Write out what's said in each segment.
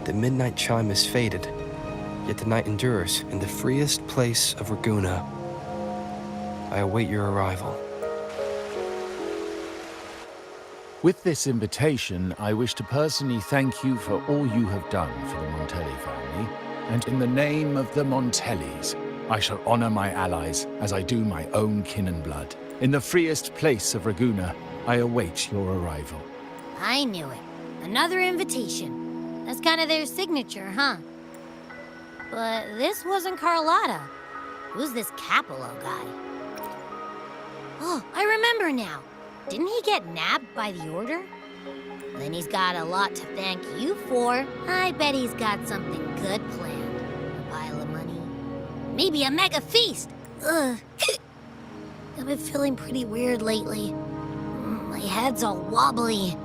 The midnight chime is faded, yet the night endures in the freest place of Ragunna. I await your arrival. With this invitation, I wish to personally thank you for all you have done for the Montelli family, and in the name of the Montellis, I shall honor my allies as I do my own kin and blood. In the freest place of Ragunna, I await your arrival. I knew it. Another invitation. That's kind of their signature, huh? But this wasn't Carlotta. Who's this Capello guy? Oh, I remember now. Didn't he get nabbed by the Order? Then he's got a lot to thank you for. I bet he's got something good planned. A pile of money. Maybe a mega feast! Ugh. I've been feeling pretty weird lately. My head's all wobbly.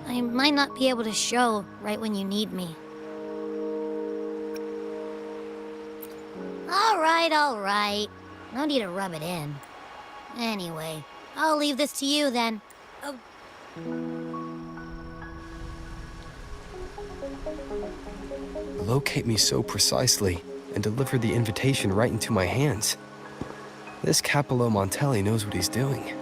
I might not be able to show right when you need me. All right. No need to rub it in. Anyway, I'll leave this to you then. Oh. Locate me so precisely and deliver the invitation right into my hands. This Capello Montelli knows what he's doing.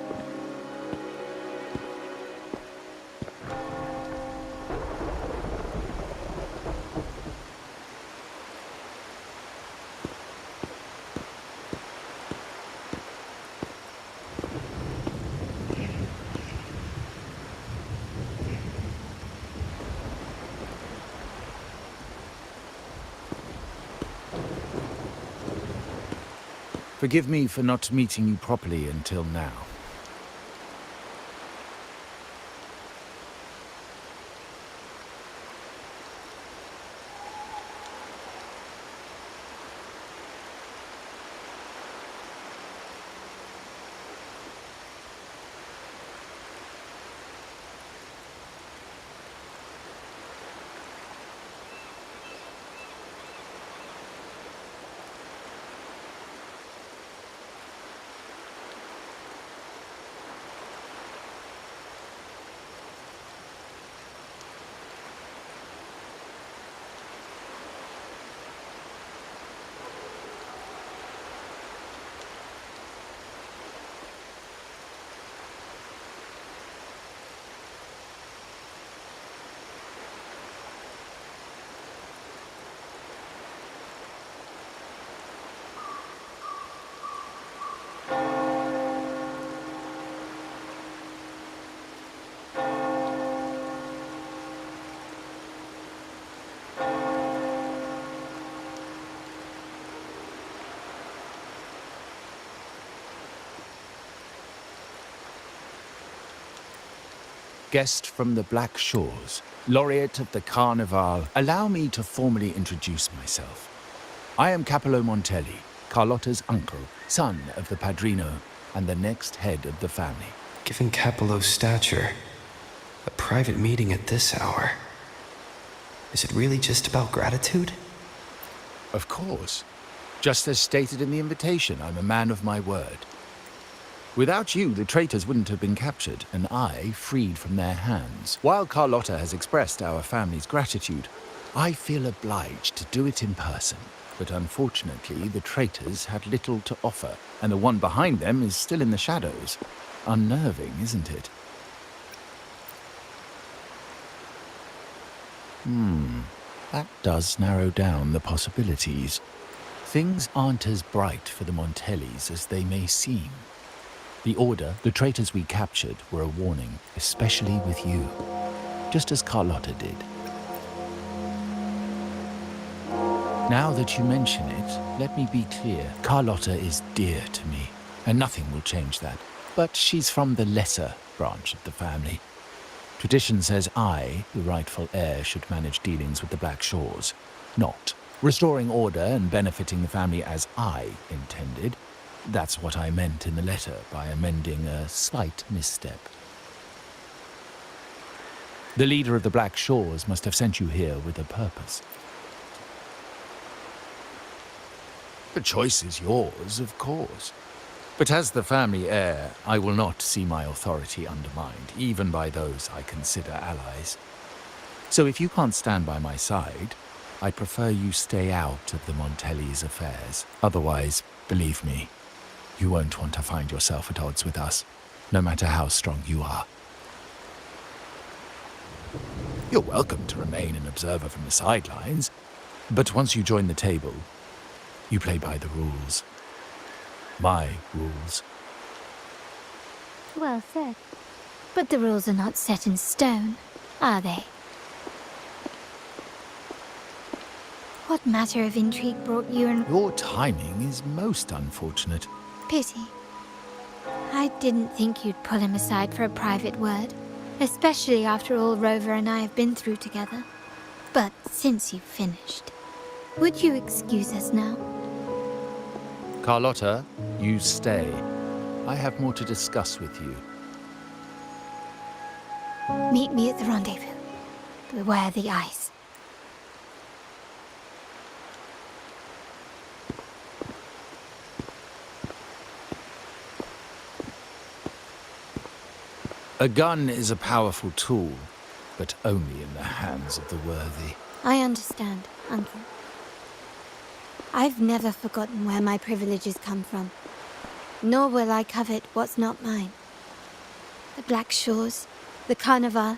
Forgive me for not meeting you properly until now. Guest from the Black Shores, laureate of the Carnival, allow me to formally introduce myself. I am Capello Montelli, Carlotta's uncle, son of the Padrino, and the next head of the family. Given Capello's stature, a private meeting at this hour. Is it really just about gratitude? Of course. Just as stated in the invitation, I'm a man of my word. Without you, the traitors wouldn't have been captured, and I freed from their hands. While Carlotta has expressed our family's gratitude, I feel obliged to do it in person. But unfortunately, the traitors had little to offer, and the one behind them is still in the shadows. Unnerving, isn't it? That does narrow down the possibilities. Things aren't as bright for the Montellis as they may seem. The Order, the traitors we captured, were a warning, especially with you, just as Carlotta did. Now that you mention it, let me be clear. Carlotta is dear to me, and nothing will change that. But she's from the lesser branch of the family. Tradition says I, the rightful heir, should manage dealings with the Black Shores, not restoring order and benefiting the family as I intended. That's what I meant in the letter by amending a slight misstep. The leader of the Black Shores must have sent you here with a purpose. The choice is yours, of course. But as the family heir, I will not see my authority undermined, even by those I consider allies. So if you can't stand by my side, I'd prefer you stay out of the Montelli's affairs. Otherwise, believe me, you won't want to find yourself at odds with us, no matter how strong you are. You're welcome to remain an observer from the sidelines, but once you join the table, you play by the rules. My rules. Well said. But the rules are not set in stone, are they? What matter of intrigue brought you and... Your timing is most unfortunate. Pity. I didn't think you'd pull him aside for a private word, especially after all Rover and I have been through together. But since you've finished, would you excuse us now? Carlotta, you stay. I have more to discuss with you. Meet me at the rendezvous. Beware the ice. A gun is a powerful tool, but only in the hands of the worthy. I understand, Uncle. I've never forgotten where my privileges come from, nor will I covet what's not mine. The Black Shores, the Carnival.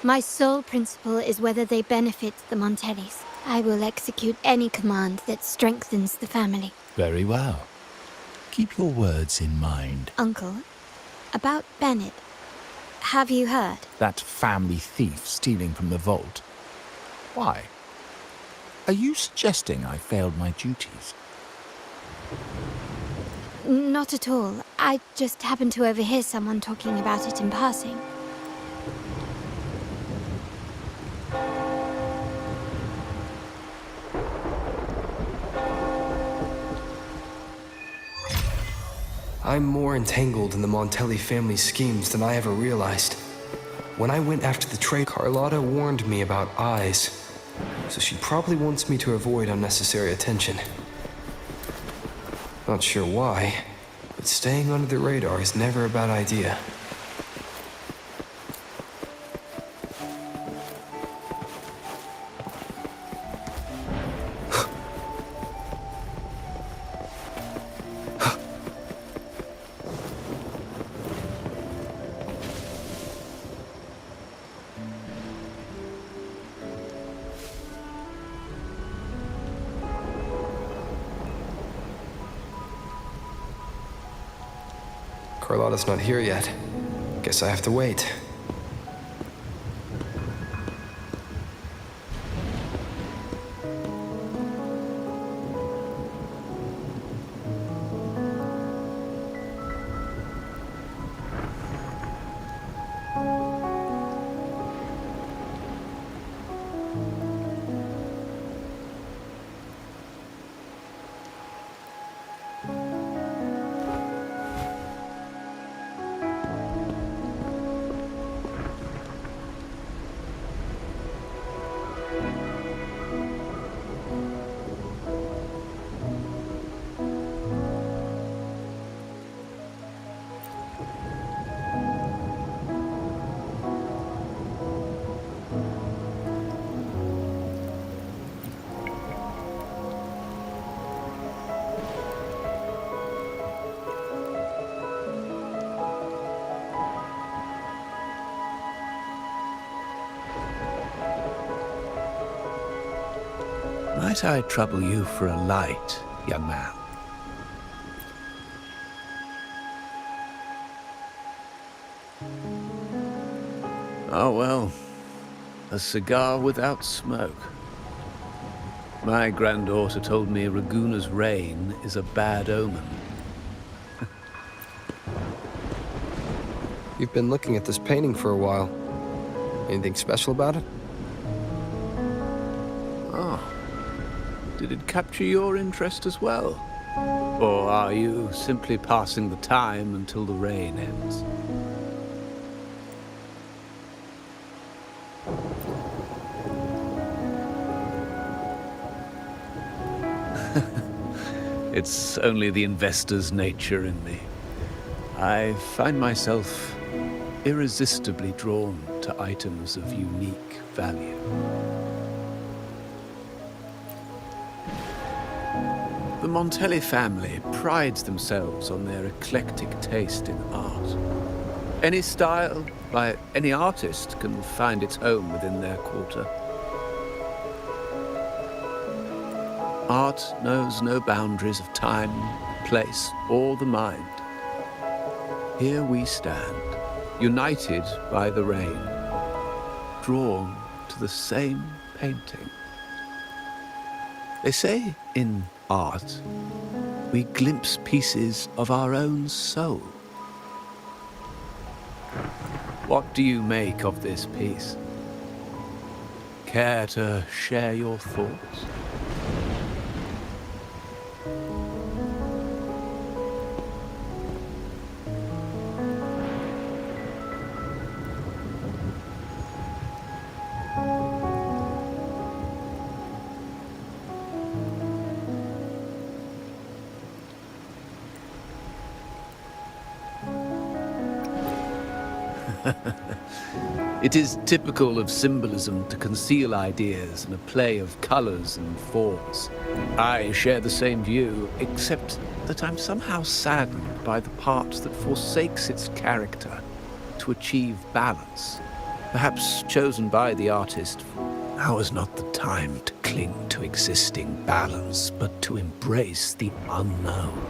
My sole principle is whether they benefit the Montellis. I will execute any command that strengthens the family. Very well. Keep your words in mind. Uncle, about Bennett, have you heard? That family thief stealing from the vault. Why? Are you suggesting I failed my duties? Not at all. I just happened to overhear someone talking about it in passing. I'm more entangled in the Montelli family schemes than I ever realized. When I went after the trade, Carlotta warned me about eyes, so she probably wants me to avoid unnecessary attention. Not sure why, but staying under the radar is never a bad idea. Carlotta's not here yet. Guess I have to wait. Might I trouble you for a light, young man? Oh, well, a cigar without smoke. My granddaughter told me Raguna's rain is a bad omen. You've been looking at this painting for a while. Anything special about it? Oh. Did it capture your interest as well? Or are you simply passing the time until the rain ends? It's only the investor's nature in me. I find myself irresistibly drawn to items of unique value. The Montelli family prides themselves on their eclectic taste in art. Any style by any artist can find its home within their quarter. Art knows no boundaries of time, place, or the mind. Here we stand, united by the rain, drawn to the same painting. They say in art, we glimpse pieces of our own soul. What do you make of this piece? Care to share your thoughts? It is typical of symbolism to conceal ideas in a play of colors and forms. I share the same view, except that I'm somehow saddened by the part that forsakes its character to achieve balance, perhaps chosen by the artist. Now is not the time to cling to existing balance, but to embrace the unknown.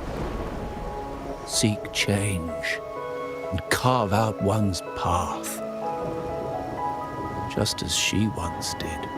Seek change and carve out one's path, just as she once did.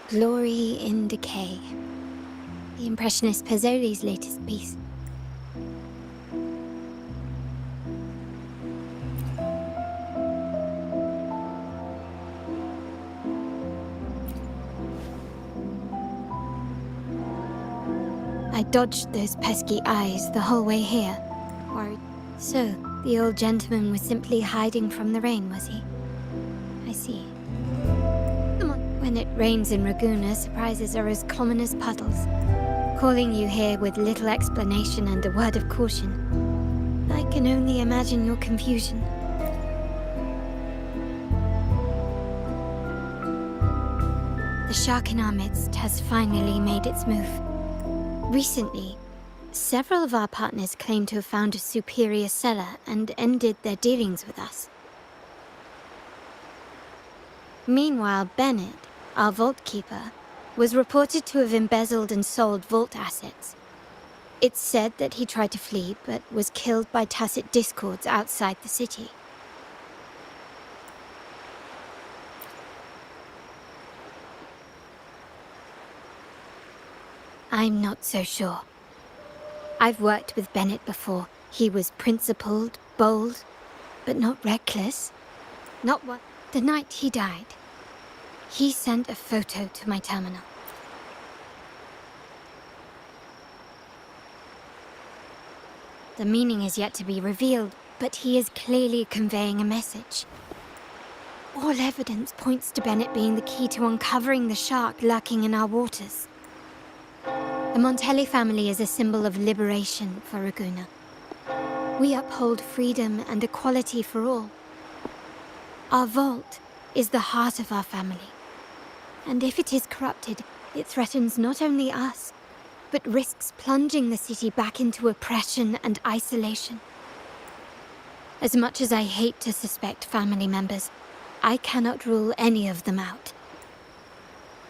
Glory in Decay. The Impressionist Pezzoli's latest piece. I dodged those pesky eyes the whole way here. Or so, the old gentleman was simply hiding from the rain, was he? I see. Come on. When it rains in Ragusa, surprises are as common as puddles. Calling you here with little explanation and a word of caution. I can only imagine your confusion. The shark in our midst has finally made its move. Recently, several of our partners claimed to have found a superior cellar and ended their dealings with us. Meanwhile, Bennett, our vault keeper, was reported to have embezzled and sold vault assets. It's said that he tried to flee, but was killed by tacit discords outside the city. I'm not so sure. I've worked with Bennett before. He was principled, bold, but not reckless. Not what... The night he died, he sent a photo to my terminal. The meaning is yet to be revealed, but he is clearly conveying a message. All evidence points to Bennett being the key to uncovering the shark lurking in our waters. The Montelli family is a symbol of liberation for Ragusa. We uphold freedom and equality for all. Our vault is the heart of our family. And if it is corrupted, it threatens not only us, but risks plunging the city back into oppression and isolation. As much as I hate to suspect family members, I cannot rule any of them out.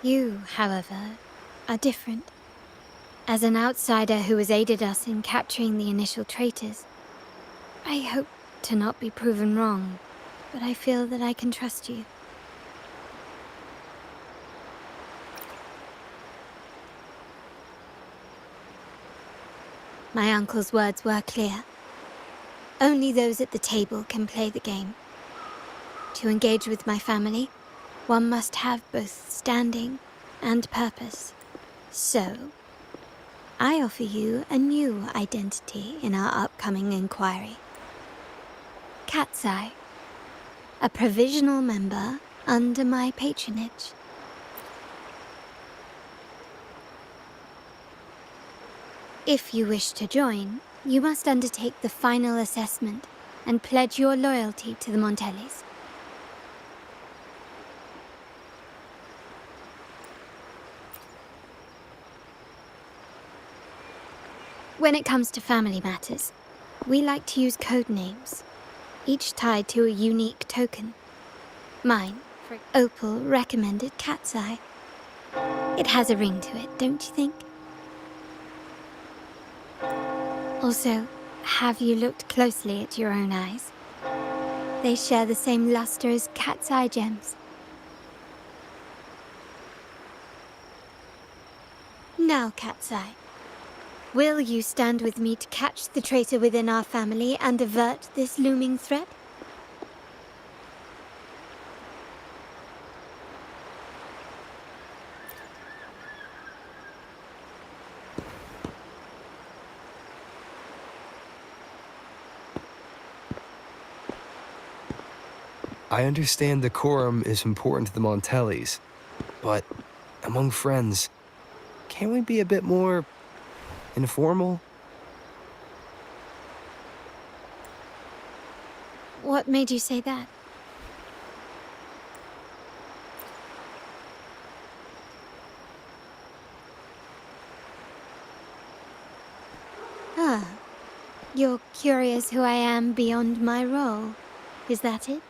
You, however, are different. As an outsider who has aided us in capturing the initial traitors, I hope to not be proven wrong, but I feel that I can trust you. My uncle's words were clear. Only those at the table can play the game. To engage with my family, one must have both standing and purpose. So, I offer you a new identity in our upcoming inquiry. Cat's Eye, a provisional member under my patronage. If you wish to join, you must undertake the final assessment and pledge your loyalty to the Montellis. When it comes to family matters, we like to use code names, each tied to a unique token. Mine, for Opal, recommended Cat's Eye. It has a ring to it, don't you think? Also, have you looked closely at your own eyes? They share the same luster as cat's eye gems. Now, Cat's Eye, will you stand with me to catch the traitor within our family and avert this looming threat? I understand decorum is important to the Montellis, but among friends, can't we be a bit more informal? What made you say that? Ah, you're curious who I am beyond my role, is that it?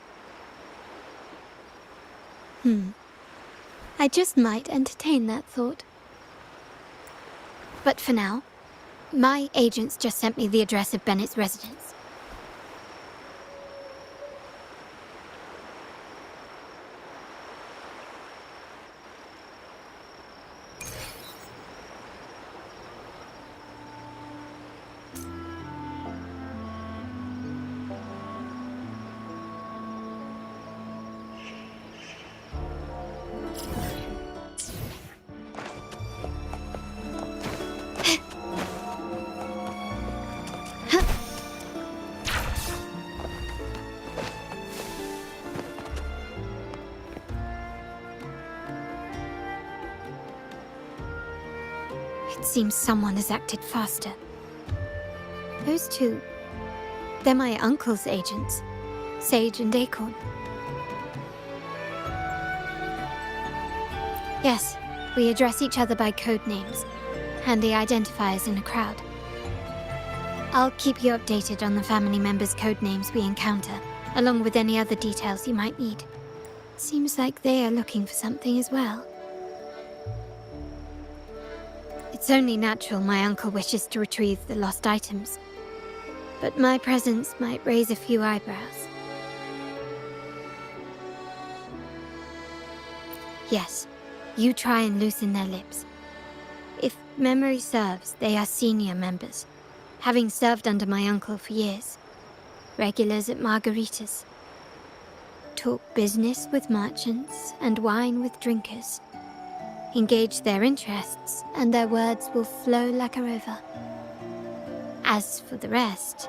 I just might entertain that thought. But for now, my agents just sent me the address of Bennett's residence. It seems someone has acted faster. Those two, they're my uncle's agents, Sage and Acorn. Yes, we address each other by code names, handy identifiers in a crowd. I'll keep you updated on the family members' code names we encounter, along with any other details you might need. Seems like they are looking for something as well. It's only natural my uncle wishes to retrieve the lost items, but my presence might raise a few eyebrows. Yes, you try and loosen their lips. If memory serves, they are senior members, having served under my uncle for years. Regulars at margaritas. Talk business with merchants and wine with drinkers. Engage their interests, and their words will flow like a river. As for the rest...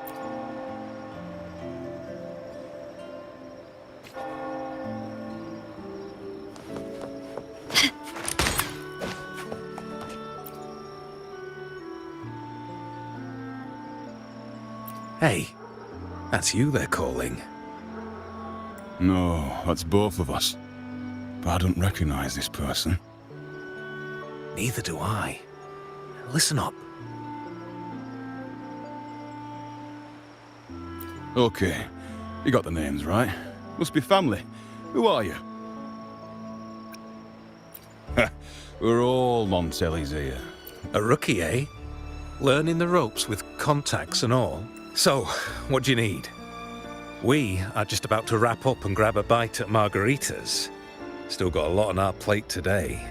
Hey, that's you they're calling. No, that's both of us. But I don't recognize this person. Neither do I. Listen up. Okay, you got the names right. Must be family. Who are you? We're all Montellis here. A rookie, eh? Learning the ropes with contacts and all. So, what do you need? We are just about to wrap up and grab a bite at margaritas. Still got a lot on our plate today.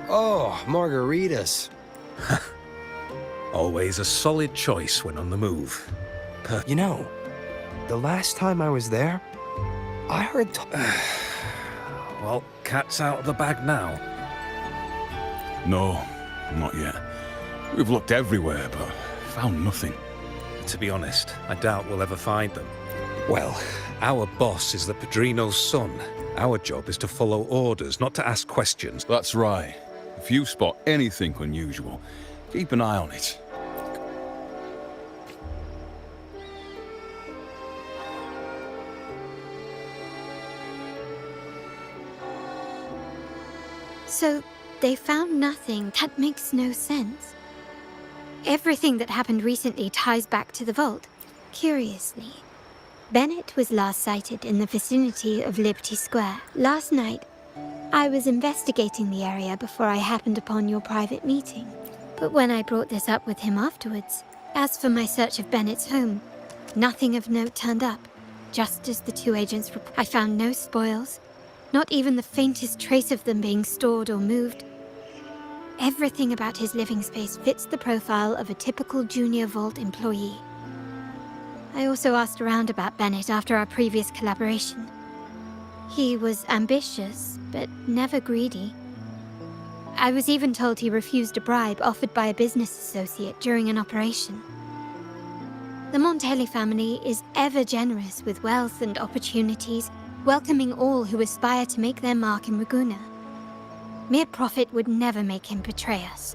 Oh, margaritas. Always a solid choice when on the move. You know, the last time I was there, I heard... Well, cat's out of the bag now. No, not yet. We've looked everywhere, but found nothing. To be honest, I doubt we'll ever find them. Well, our boss is the Padrino's son. Our job is to follow orders, not to ask questions. That's right. If you spot anything unusual, keep an eye on it. So, they found nothing. That makes no sense. Everything that happened recently ties back to the vault. Curiously, Bennett was last sighted in the vicinity of Liberty Square. Last night, I was investigating the area before I happened upon your private meeting. But when I brought this up with him afterwards, as for my search of Bennett's home, nothing of note turned up. Just as the two agents I found no spoils, not even the faintest trace of them being stored or moved. Everything about his living space fits the profile of a typical junior vault employee. I also asked around about Bennett after our previous collaboration. He was ambitious, but never greedy. I was even told he refused a bribe offered by a business associate during an operation. The Montelli family is ever generous with wealth and opportunities, welcoming all who aspire to make their mark in Ragusa. Mere profit would never make him betray us.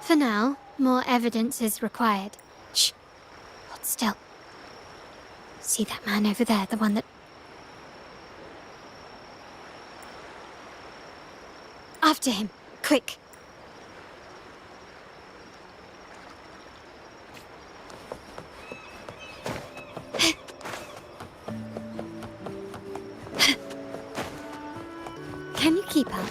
For now, more evidence is required. Shh! Hold still. See that man over there, the one that... After him! Quick! Can you keep up?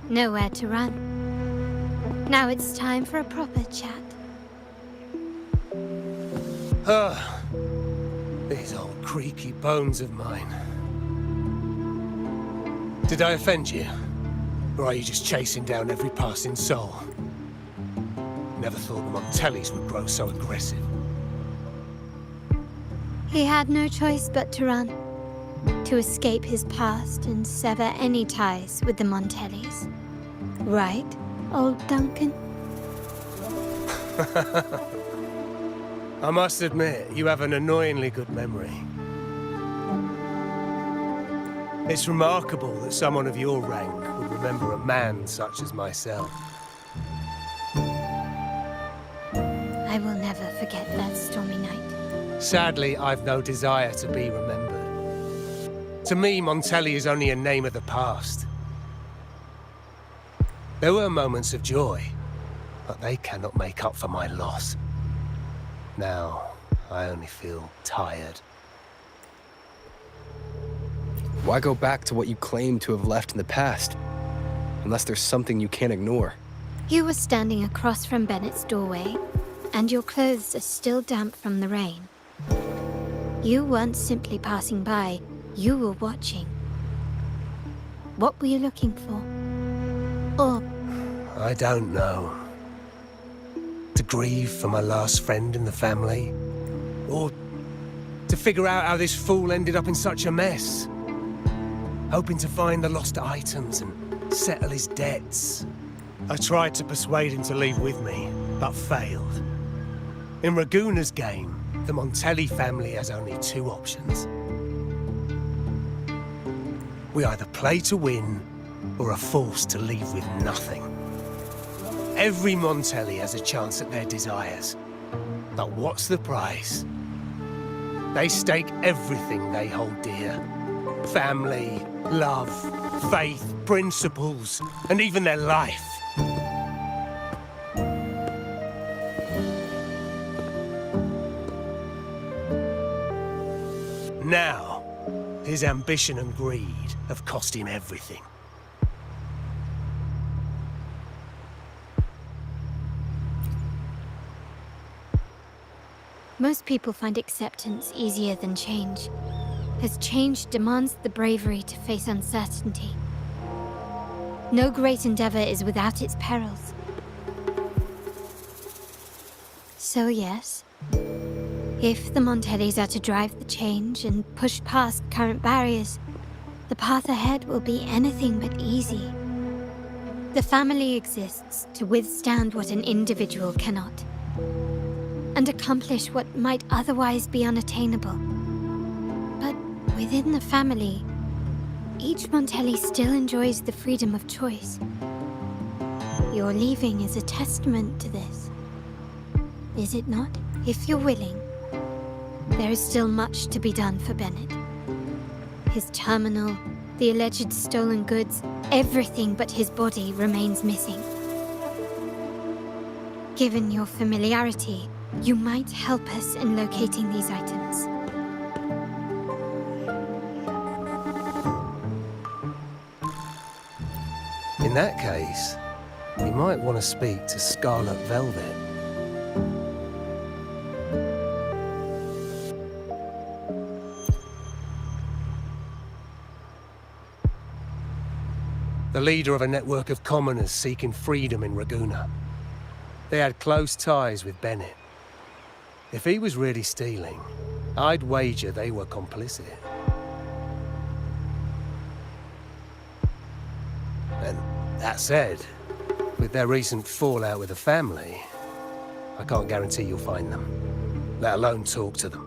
Nowhere to run. Now it's time for a proper chat. These old creaky bones of mine. Did I offend you? Or are you just chasing down every passing soul? Never thought the Montellis would grow so aggressive. He had no choice but to run, to escape his past and sever any ties with the Montellis. Right, old Duncan? I must admit, you have an annoyingly good memory. It's remarkable that someone of your rank would remember a man such as myself. I will never forget that stormy night. Sadly, I've no desire to be remembered. To me, Montelli is only a name of the past. There were moments of joy, but they cannot make up for my loss. Now, I only feel tired. Why go back to what you claim to have left in the past? Unless there's something you can't ignore. You were standing across from Bennett's doorway, and your clothes are still damp from the rain. You weren't simply passing by, you were watching. What were you looking for? Or... I don't know. To grieve for my last friend in the family? Or to figure out how this fool ended up in such a mess? Hoping to find the lost items and settle his debts. I tried to persuade him to leave with me, but failed. In Raguna's game, the Montelli family has only two options. We either play to win, or are forced to leave with nothing. Every Montelli has a chance at their desires. But what's the price? They stake everything they hold dear. Family, love, faith, principles, and even their life. Now, his ambition and greed have cost him everything. most people find acceptance easier than change, as change demands the bravery to face uncertainty. No great endeavor is without its perils. So yes, if the Montellis are to drive the change and push past current barriers, the path ahead will be anything but easy. The family exists to withstand what an individual cannot, and accomplish what might otherwise be unattainable. But within the family, each Montelli still enjoys the freedom of choice. Your leaving is a testament to this, is it not? If you're willing, there is still much to be done for Bennett. His terminal, the alleged stolen goods, everything but his body remains missing. Given your familiarity, you might help us in locating these items. In that case, you might want to speak to Scarlet Velvet. The leader of a network of commoners seeking freedom in Raguna. They had close ties with Bennett. If he was really stealing, I'd wager they were complicit. And that said, with their recent fallout with the family, I can't guarantee you'll find them, let alone talk to them.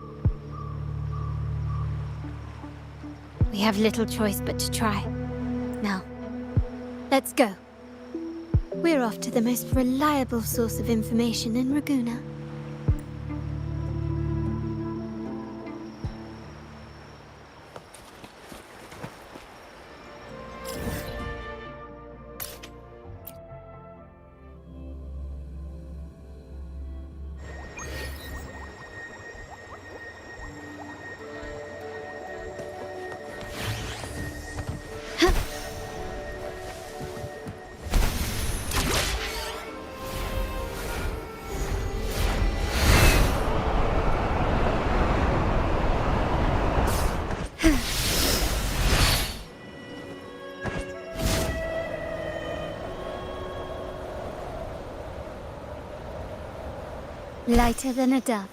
We have little choice but to try. Now, let's go. We're off to the most reliable source of information in Raguna. Lighter than a dove.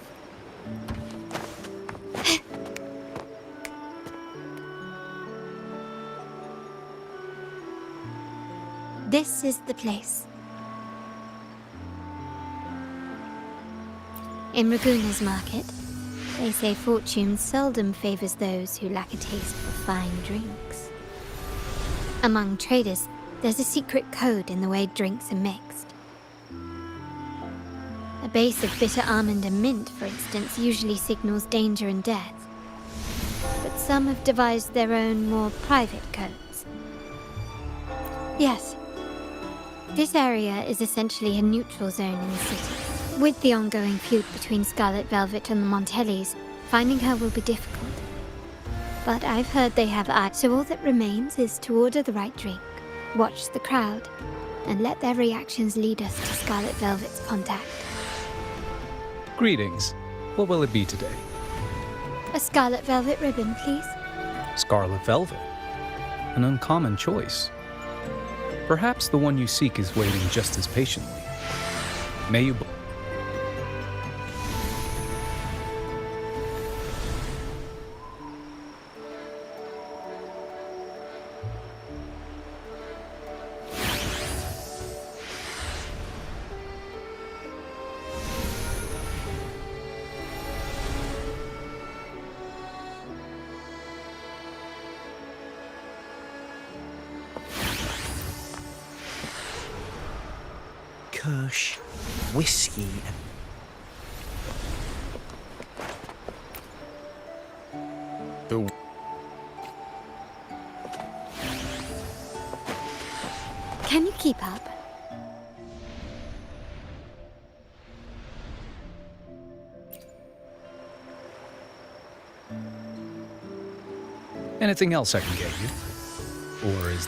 This is the place. In Raguna's market, they say fortune seldom favors those who lack a taste for fine drinks. Among traders, there's a secret code in the way drinks are mixed. A base of bitter almond and mint, for instance, usually signals danger and death. But some have devised their own, more private codes. Yes. This area is essentially a neutral zone in the city. With the ongoing feud between Scarlet Velvet and the Montellis, finding her will be difficult. But I've heard they have eyes, so all that remains is to order the right drink, watch the crowd, and let their reactions lead us to Scarlet Velvet's contact. Greetings. What will it be today? A Scarlet Velvet ribbon, please. Scarlet Velvet. An uncommon choice. Perhaps the one you seek is waiting just as patiently. May you... Kirsch, whiskey, The... Can you keep up? Anything else I can get you? Or is...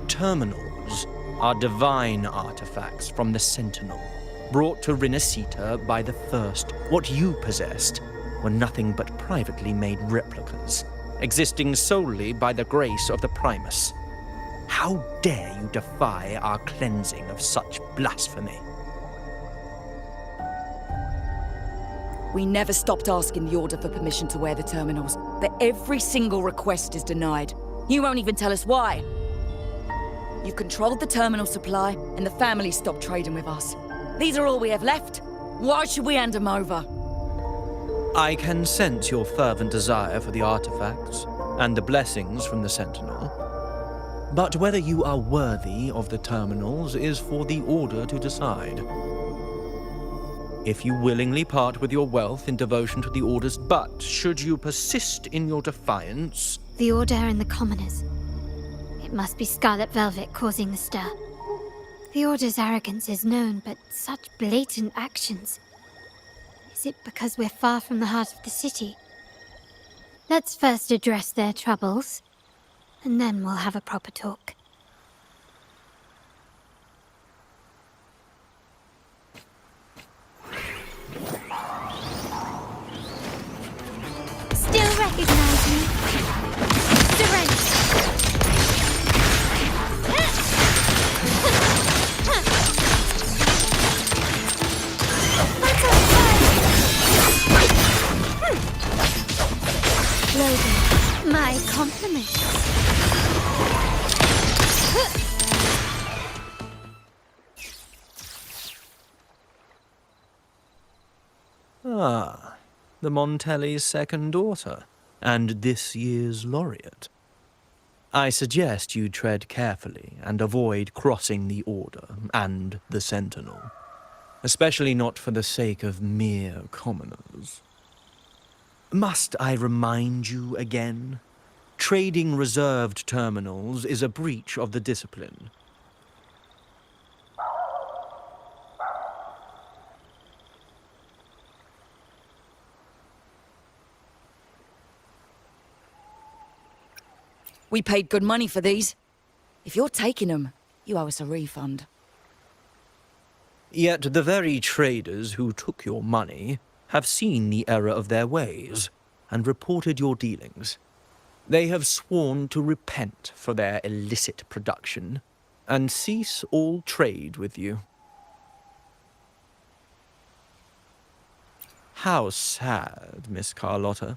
terminals are divine artifacts from the Sentinel, brought to Rinascita by the First. What you possessed were nothing but privately made replicas, existing solely by the grace of the Primus. How dare you defy our cleansing of such blasphemy? We never stopped asking the Order for permission to wear the terminals, but every single request is denied. You won't even tell us why. You controlled the terminal supply, and the family stopped trading with us. These are all we have left. Why should we hand them over? I can sense your fervent desire for the artifacts and the blessings from the Sentinel. But whether you are worthy of the terminals is for the Order to decide. If you willingly part with your wealth in devotion to the Order's, but should you persist in your defiance... The Order and the commoners. It must be Scarlet Velvet causing the stir. The Order's arrogance is known, but such blatant actions. Is it because we're far from the heart of the city? Let's first address their troubles, and then we'll have a proper talk. Still recognize me? Surrender! Logan, my compliments. Ah, the Montelli's second daughter, and this year's laureate. I suggest you tread carefully and avoid crossing the Order and the Sentinel, especially not for the sake of mere commoners. Must I remind you again? Trading reserved terminals is a breach of the discipline. We paid good money for these. If you're taking them, you owe us a refund. Yet the very traders who took your money have seen the error of their ways and reported your dealings. They have sworn to repent for their illicit production and cease all trade with you. How sad, Miss Carlotta.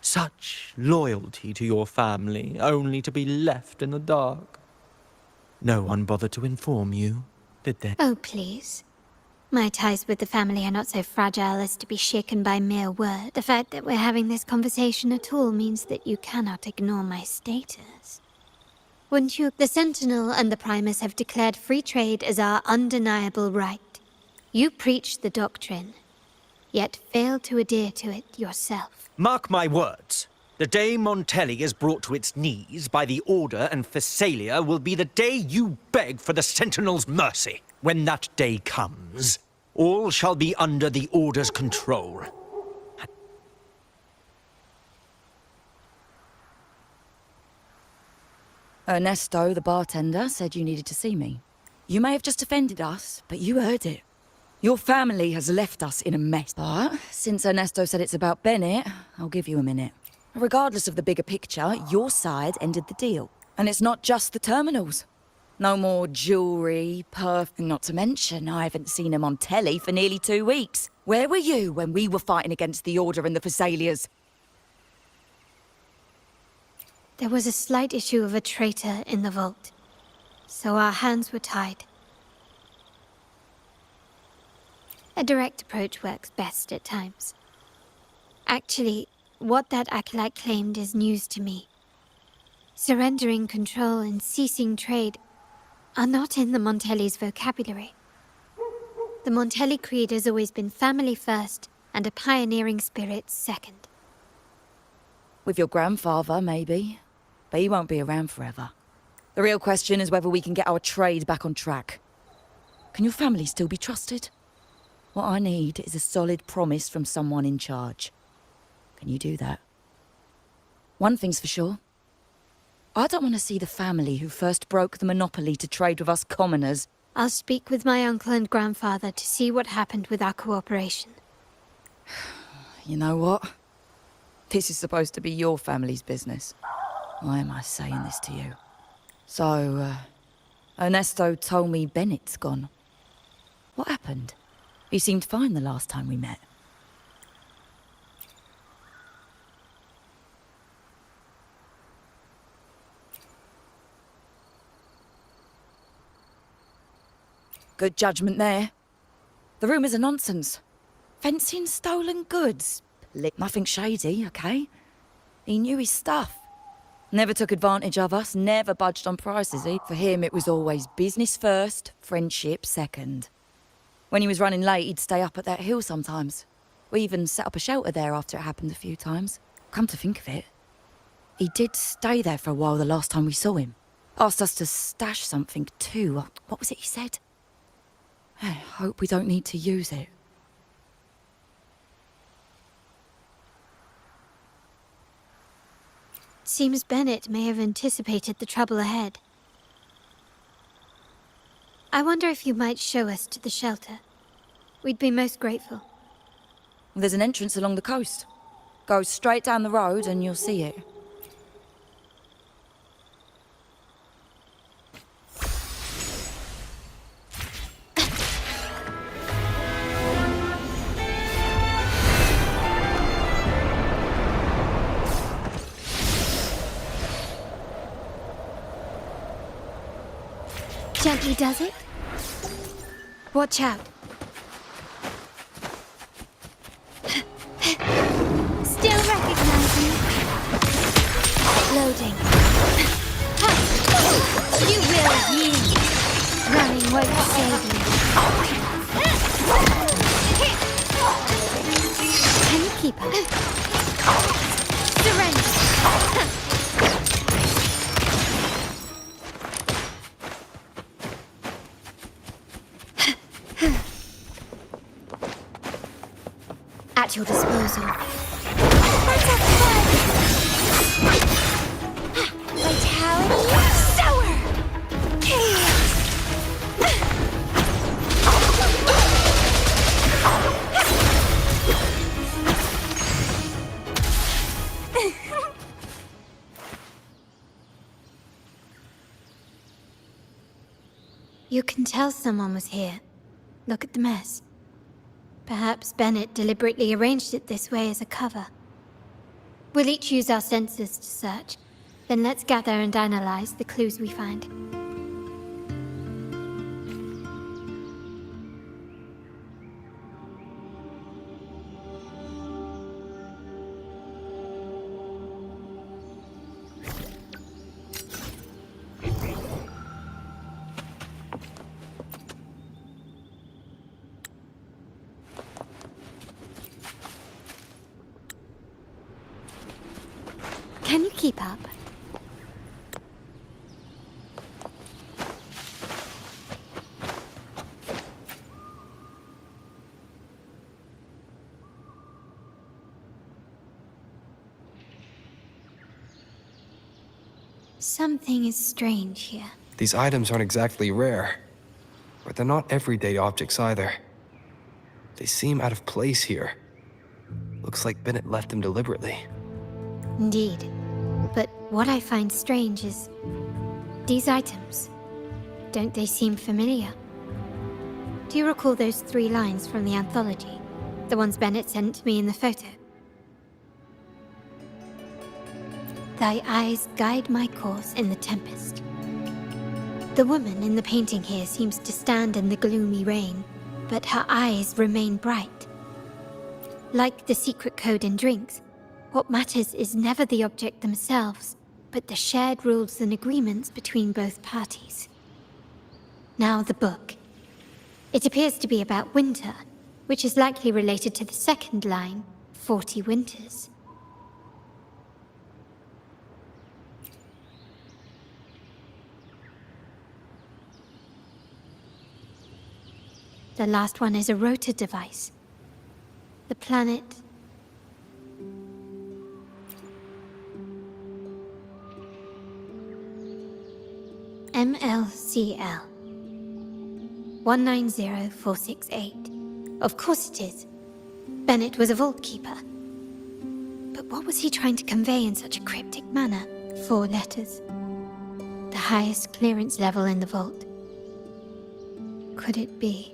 Such loyalty to your family, only to be left in the dark. No one bothered to inform you, did they? Oh, please. My ties with the family are not so fragile as to be shaken by mere word. The fact that we're having this conversation at all means that you cannot ignore my status. Wouldn't you? The Sentinel and the Primus have declared free trade as our undeniable right. You preach the doctrine, yet fail to adhere to it yourself. Mark my words. The day Montelli is brought to its knees by the Order and Phasalia will be the day you beg for the Sentinel's mercy. When that day comes, all shall be under the Order's control. Ernesto, the bartender, said you needed to see me. You may have just offended us, but you heard it. Your family has left us in a mess. But since Ernesto said it's about Bennett, I'll give you a minute. Regardless of the bigger picture, your side ended the deal. And it's not just the terminals. No more jewelry, perfume, not to mention I haven't seen him on telly for nearly 2 weeks. Where were you when we were fighting against the Order and the Phasalias? There was a slight issue of a traitor in the vault, so our hands were tied. A direct approach works best at times. Actually, what that acolyte claimed is news to me. Surrendering control and ceasing trade are not in the Montelli's vocabulary. The Montelli creed has always been family first and a pioneering spirit second. With your grandfather, maybe. But he won't be around forever. The real question is whether we can get our trade back on track. Can your family still be trusted? What I need is a solid promise from someone in charge. Can you do that? One thing's for sure. I don't want to see the family who first broke the monopoly to trade with us commoners. I'll speak with my uncle and grandfather to see what happened with our cooperation. You know what? This is supposed to be your family's business. Why am I saying this to you? So, Ernesto told me Bennett's gone. What happened? He seemed fine the last time we met. Good judgment there. The rumours are nonsense. Fencing stolen goods. Nothing shady, okay? He knew his stuff. Never took advantage of us, never budged on prices. For him, it was always business first, friendship second. When he was running late, he'd stay up at that hill sometimes. We even set up a shelter there after it happened a few times. Come to think of it, he did stay there for a while the last time we saw him. Asked us to stash something too. What was it he said? I hope we don't need to use it. Seems Bennett may have anticipated the trouble ahead. I wonder if you might show us to the shelter. We'd be most grateful. There's an entrance along the coast. Go straight down the road and you'll see it. Gently does it? Watch out. Still recognizing. Loading. You will yield. Running won't save you. Can you keep up? Surrender. At your disposal. Wait You can tell someone was here. Look at the mess. Perhaps Bennett deliberately arranged it this way as a cover. We'll each use our senses to search. Then let's gather and analyze the clues we find. Can you keep up? Something is strange here. These items aren't exactly rare, but they're not everyday objects either. They seem out of place here. Looks like Bennett left them deliberately. Indeed. But what I find strange is these items. Don't they seem familiar? Do you recall those 3 lines from the anthology? The ones Bennett sent me in the photo? Thy eyes guide my course in the tempest. The woman in the painting here seems to stand in the gloomy rain, but her eyes remain bright. Like the secret code in drinks, what matters is never the object themselves, but the shared rules and agreements between both parties. Now the book. It appears to be about winter, which is likely related to the second line, 40 winters. The last one is a rotor device. The planet... MLCL 190468. Of course it is. Bennett was a vault keeper. But what was he trying to convey in such a cryptic manner? 4 letters. The highest clearance level in the vault. Could it be?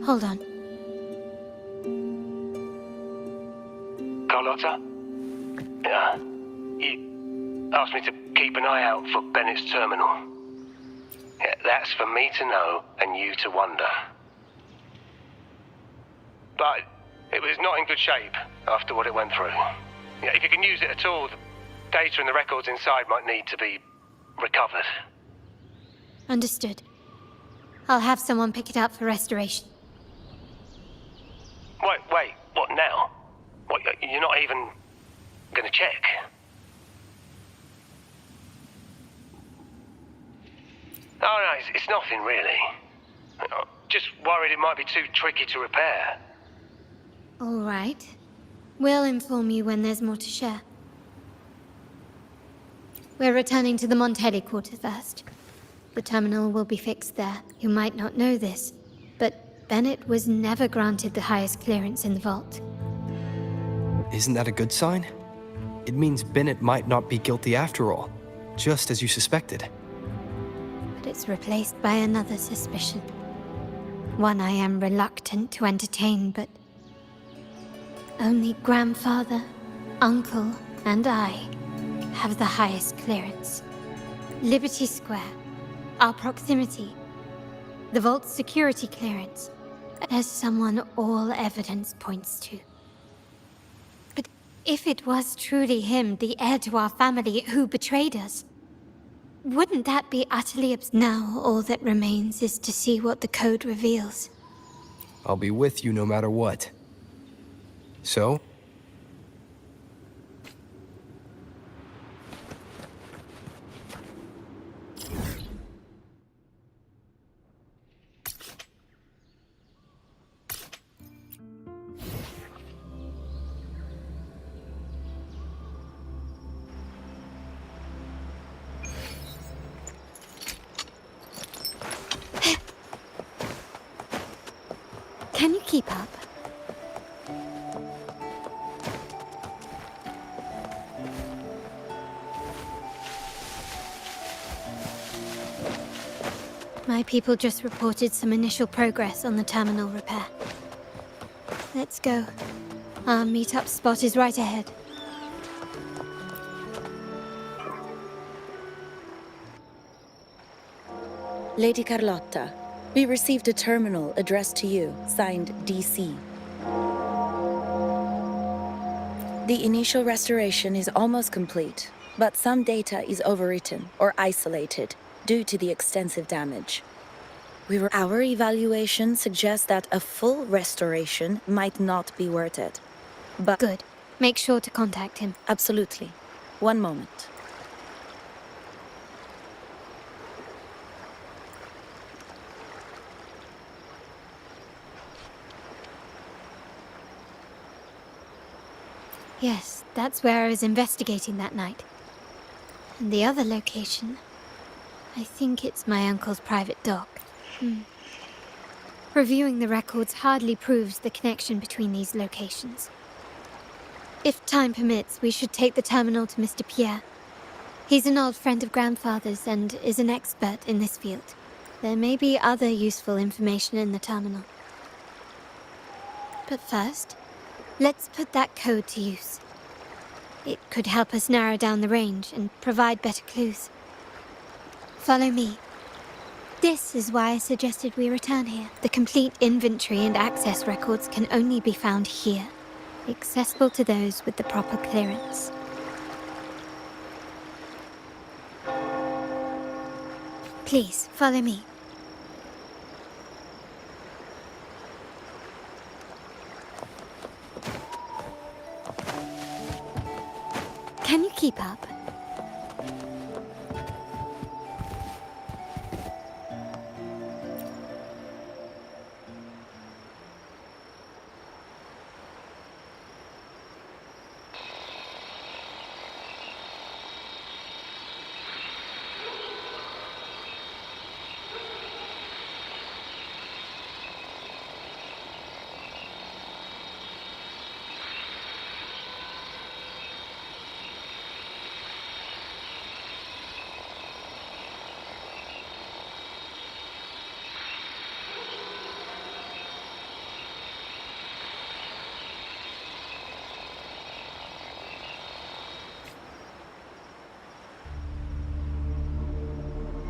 Hold on. Carlotta? Yeah. You asked me to keep an eye out for Bennett's terminal. Yeah, that's for me to know and you to wonder. But it was not in good shape after what it went through. Yeah, if you can use it at all, the data and the records inside might need to be recovered. Understood. I'll have someone pick it up for restoration. Wait, what now? What, you're not even gonna check? Oh no, it's nothing really. I'm just worried it might be too tricky to repair. All right. We'll inform you when there's more to share. We're returning to the Montelli quarter first. The terminal will be fixed there. You might not know this, but Bennett was never granted the highest clearance in the vault. Isn't that a good sign? It means Bennett might not be guilty after all, just as you suspected. But it's replaced by another suspicion. One I am reluctant to entertain, but only grandfather, uncle, and I have the highest clearance. Liberty Square, our proximity, the vault's security clearance, as someone all evidence points to. But if it was truly him, the heir to our family, who betrayed us, wouldn't that be utterly Now all that remains is to see what the code reveals. I'll be with you no matter what. So? Can you keep up? My people just reported some initial progress on the terminal repair. Let's go. Our meet-up spot is right ahead. Lady Carlotta, we received a terminal addressed to you, signed DC. The initial restoration is almost complete, but some data is overwritten or isolated due to the extensive damage. Our evaluation suggests that a full restoration might not be worth it. But Good. Make sure to contact him. absolutely. One moment. Yes, that's where I was investigating that night. And the other location, I think it's my uncle's private dock. Reviewing the records hardly proves the connection between these locations. If time permits, we should take the terminal to Mr. Pierre. He's an old friend of Grandfather's and is an expert in this field. There may be other useful information in the terminal. But first, let's put that code to use. It could help us narrow down the range and provide better clues. Follow me. This is why I suggested we return here. The complete inventory and access records can only be found here, accessible to those with the proper clearance. Please, follow me. Can you keep up?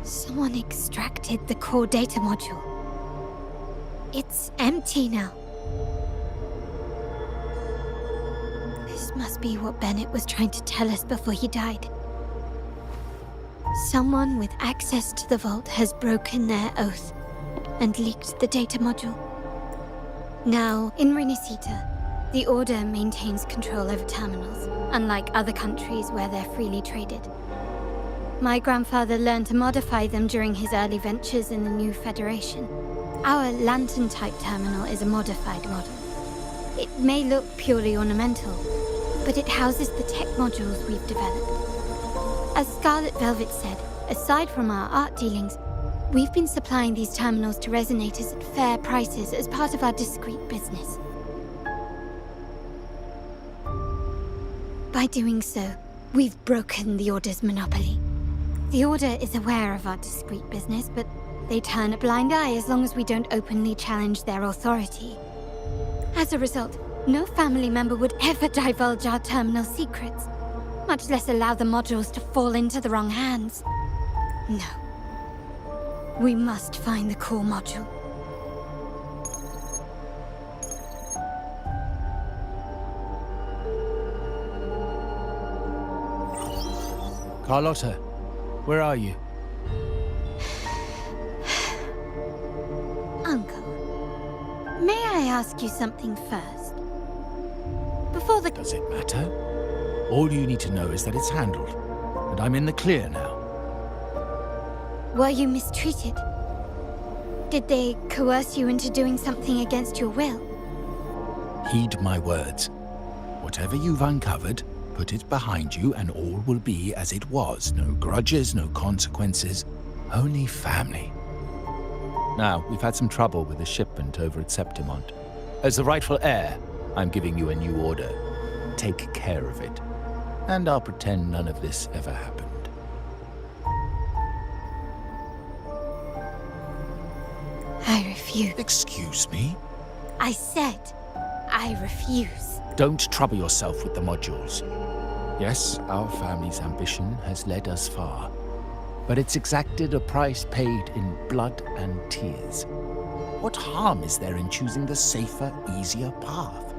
Someone extracted the core data module. It's empty now. This must be what Bennett was trying to tell us before he died. Someone with access to the vault has broken their oath and leaked the data module. Now, in Renacita, the Order maintains control over terminals, unlike other countries where they're freely traded. My grandfather learned to modify them during his early ventures in the new Federation. Our lantern-type terminal is a modified model. It may look purely ornamental, but it houses the tech modules we've developed. As Scarlet Velvet said, aside from our art dealings, we've been supplying these terminals to resonators at fair prices as part of our discreet business. By doing so, we've broken the Order's monopoly. The Order is aware of our discreet business, but they turn a blind eye as long as we don't openly challenge their authority. As a result, no family member would ever divulge our terminal secrets, much less allow the modules to fall into the wrong hands. No. We must find the core module. Carlotta, where are you? Uncle, may I ask you something first? Before the... Does it matter? All you need to know is that it's handled, and I'm in the clear now. Were you mistreated? Did they coerce you into doing something against your will? Heed my words. Whatever you've uncovered, put it behind you and all will be as it was. No grudges, no consequences, only family. Now, we've had some trouble with the shipment over at Septimont. As the rightful heir, I'm giving you a new order. Take care of it. And I'll pretend none of this ever happened. I refuse. Excuse me? I said, I refuse. Don't trouble yourself with the modules. Yes, our family's ambition has led us far, but it's exacted a price paid in blood and tears. What harm is there in choosing the safer, easier path?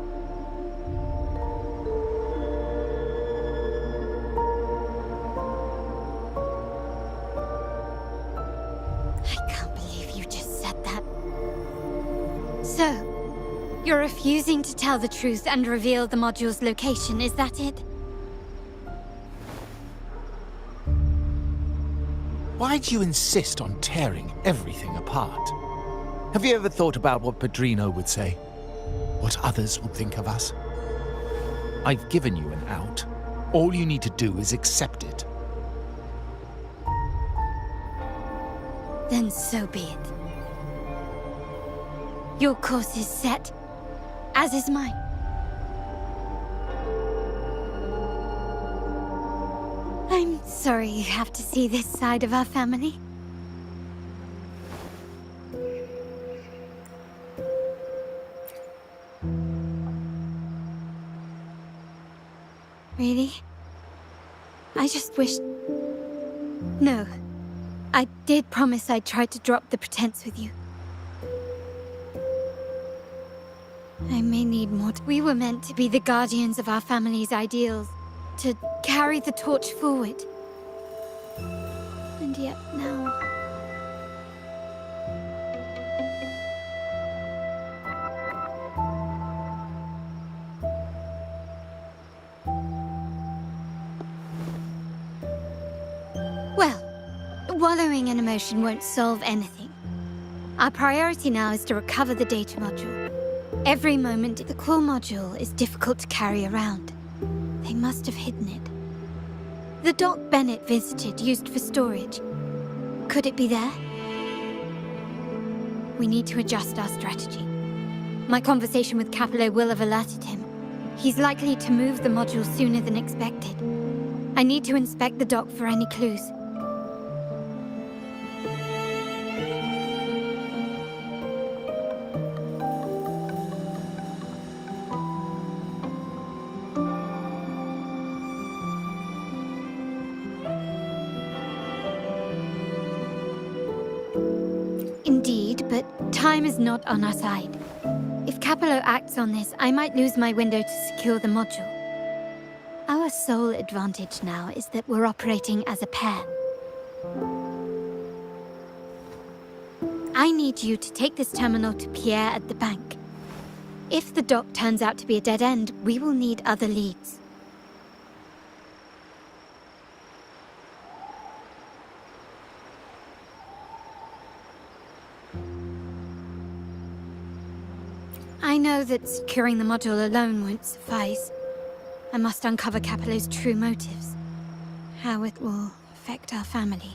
I can't believe you just said that. So, you're refusing to tell the truth and reveal the module's location, is that it? Why do you insist on tearing everything apart? Have you ever thought about what Padrino would say? What others would think of us? I've given you an out. All you need to do is accept it. Then so be it. Your course is set, as is mine. I'm sorry you have to see this side of our family. Really? I just wished... No. I did promise I'd try to drop the pretense with you. I may need more. We were meant to be the guardians of our family's ideals, to carry the torch forward. And yet now... Well, wallowing in emotion won't solve anything. Our priority now is to recover the data module. Every moment, the core module is difficult to carry around. They must have hidden it. The dock Bennett visited, used for storage. Could it be there? We need to adjust our strategy. My conversation with Capello will have alerted him. He's likely to move the module sooner than expected. I need to inspect the dock for any clues. Indeed, but time is not on our side. If Capello acts on this, I might lose my window to secure the module. Our sole advantage now is that we're operating as a pair. I need you to take this terminal to Pierre at the bank. If the dock turns out to be a dead end, we will need other leads. I know that securing the module alone won't suffice. I must uncover Capello's true motives. How it will affect our family.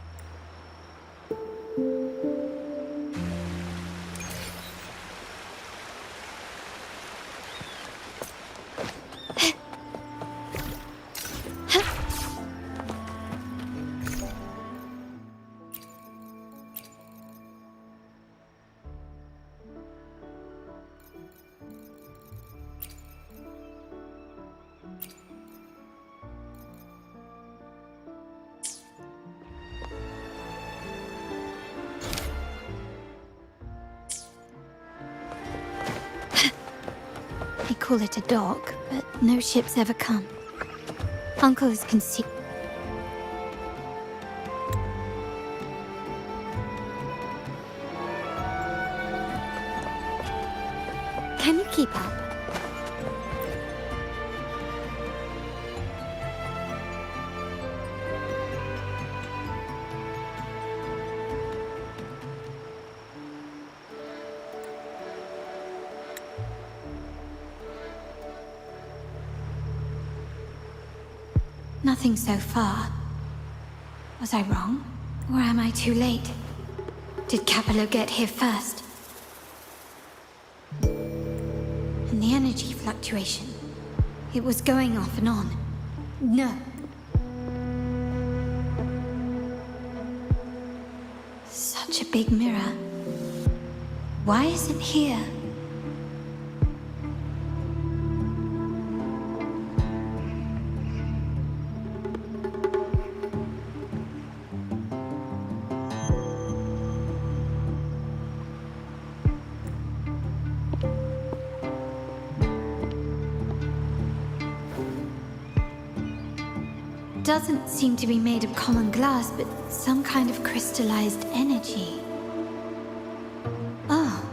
They call it a dock, but no ships ever come. Uncle is concealed. Can you keep up? Nothing so far. Was I wrong? Or am I too late? Did Capello get here first? And the energy fluctuation. It was going off and on. No. Such a big mirror. Why is it here? Doesn't seem to be made of common glass, but some kind of crystallized energy. Oh.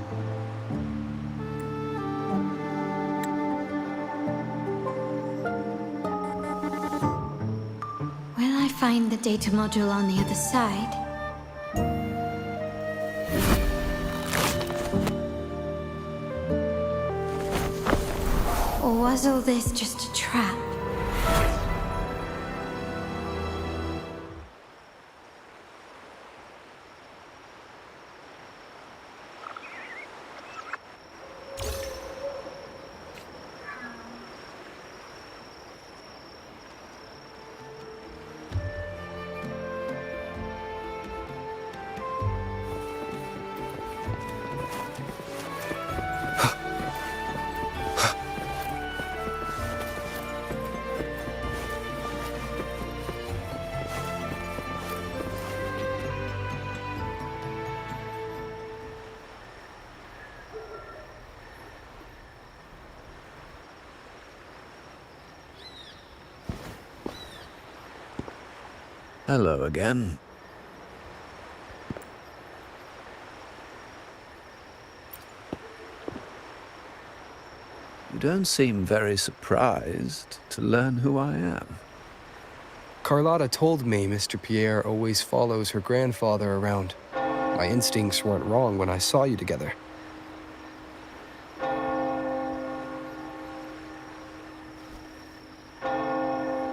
Will I find the data module on the other side? Or was all this just a trap? Hello again. You don't seem very surprised to learn who I am. Carlotta told me Mr. Pierre always follows her grandfather around. My instincts weren't wrong when I saw you together.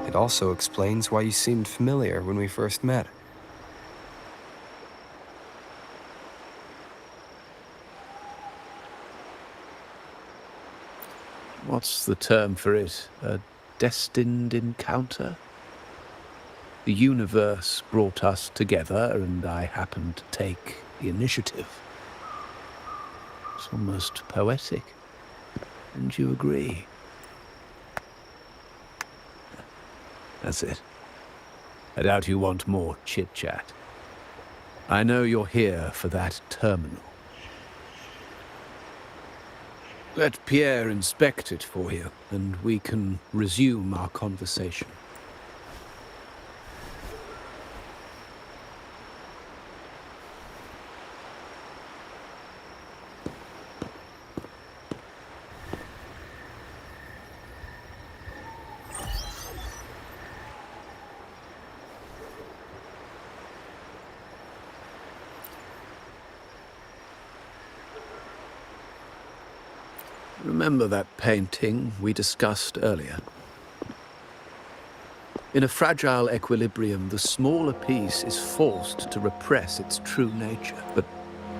It also explains why you seemed familiar when we first met. What's the term for it? A destined encounter? The universe brought us together, and I happened to take the initiative. It's almost poetic. Wouldn't you agree? That's it. I doubt you want more chit-chat. I know you're here for that terminal. Let Pierre inspect it for you, and we can resume our conversation. Remember that painting we discussed earlier? In a fragile equilibrium, the smaller piece is forced to repress its true nature. But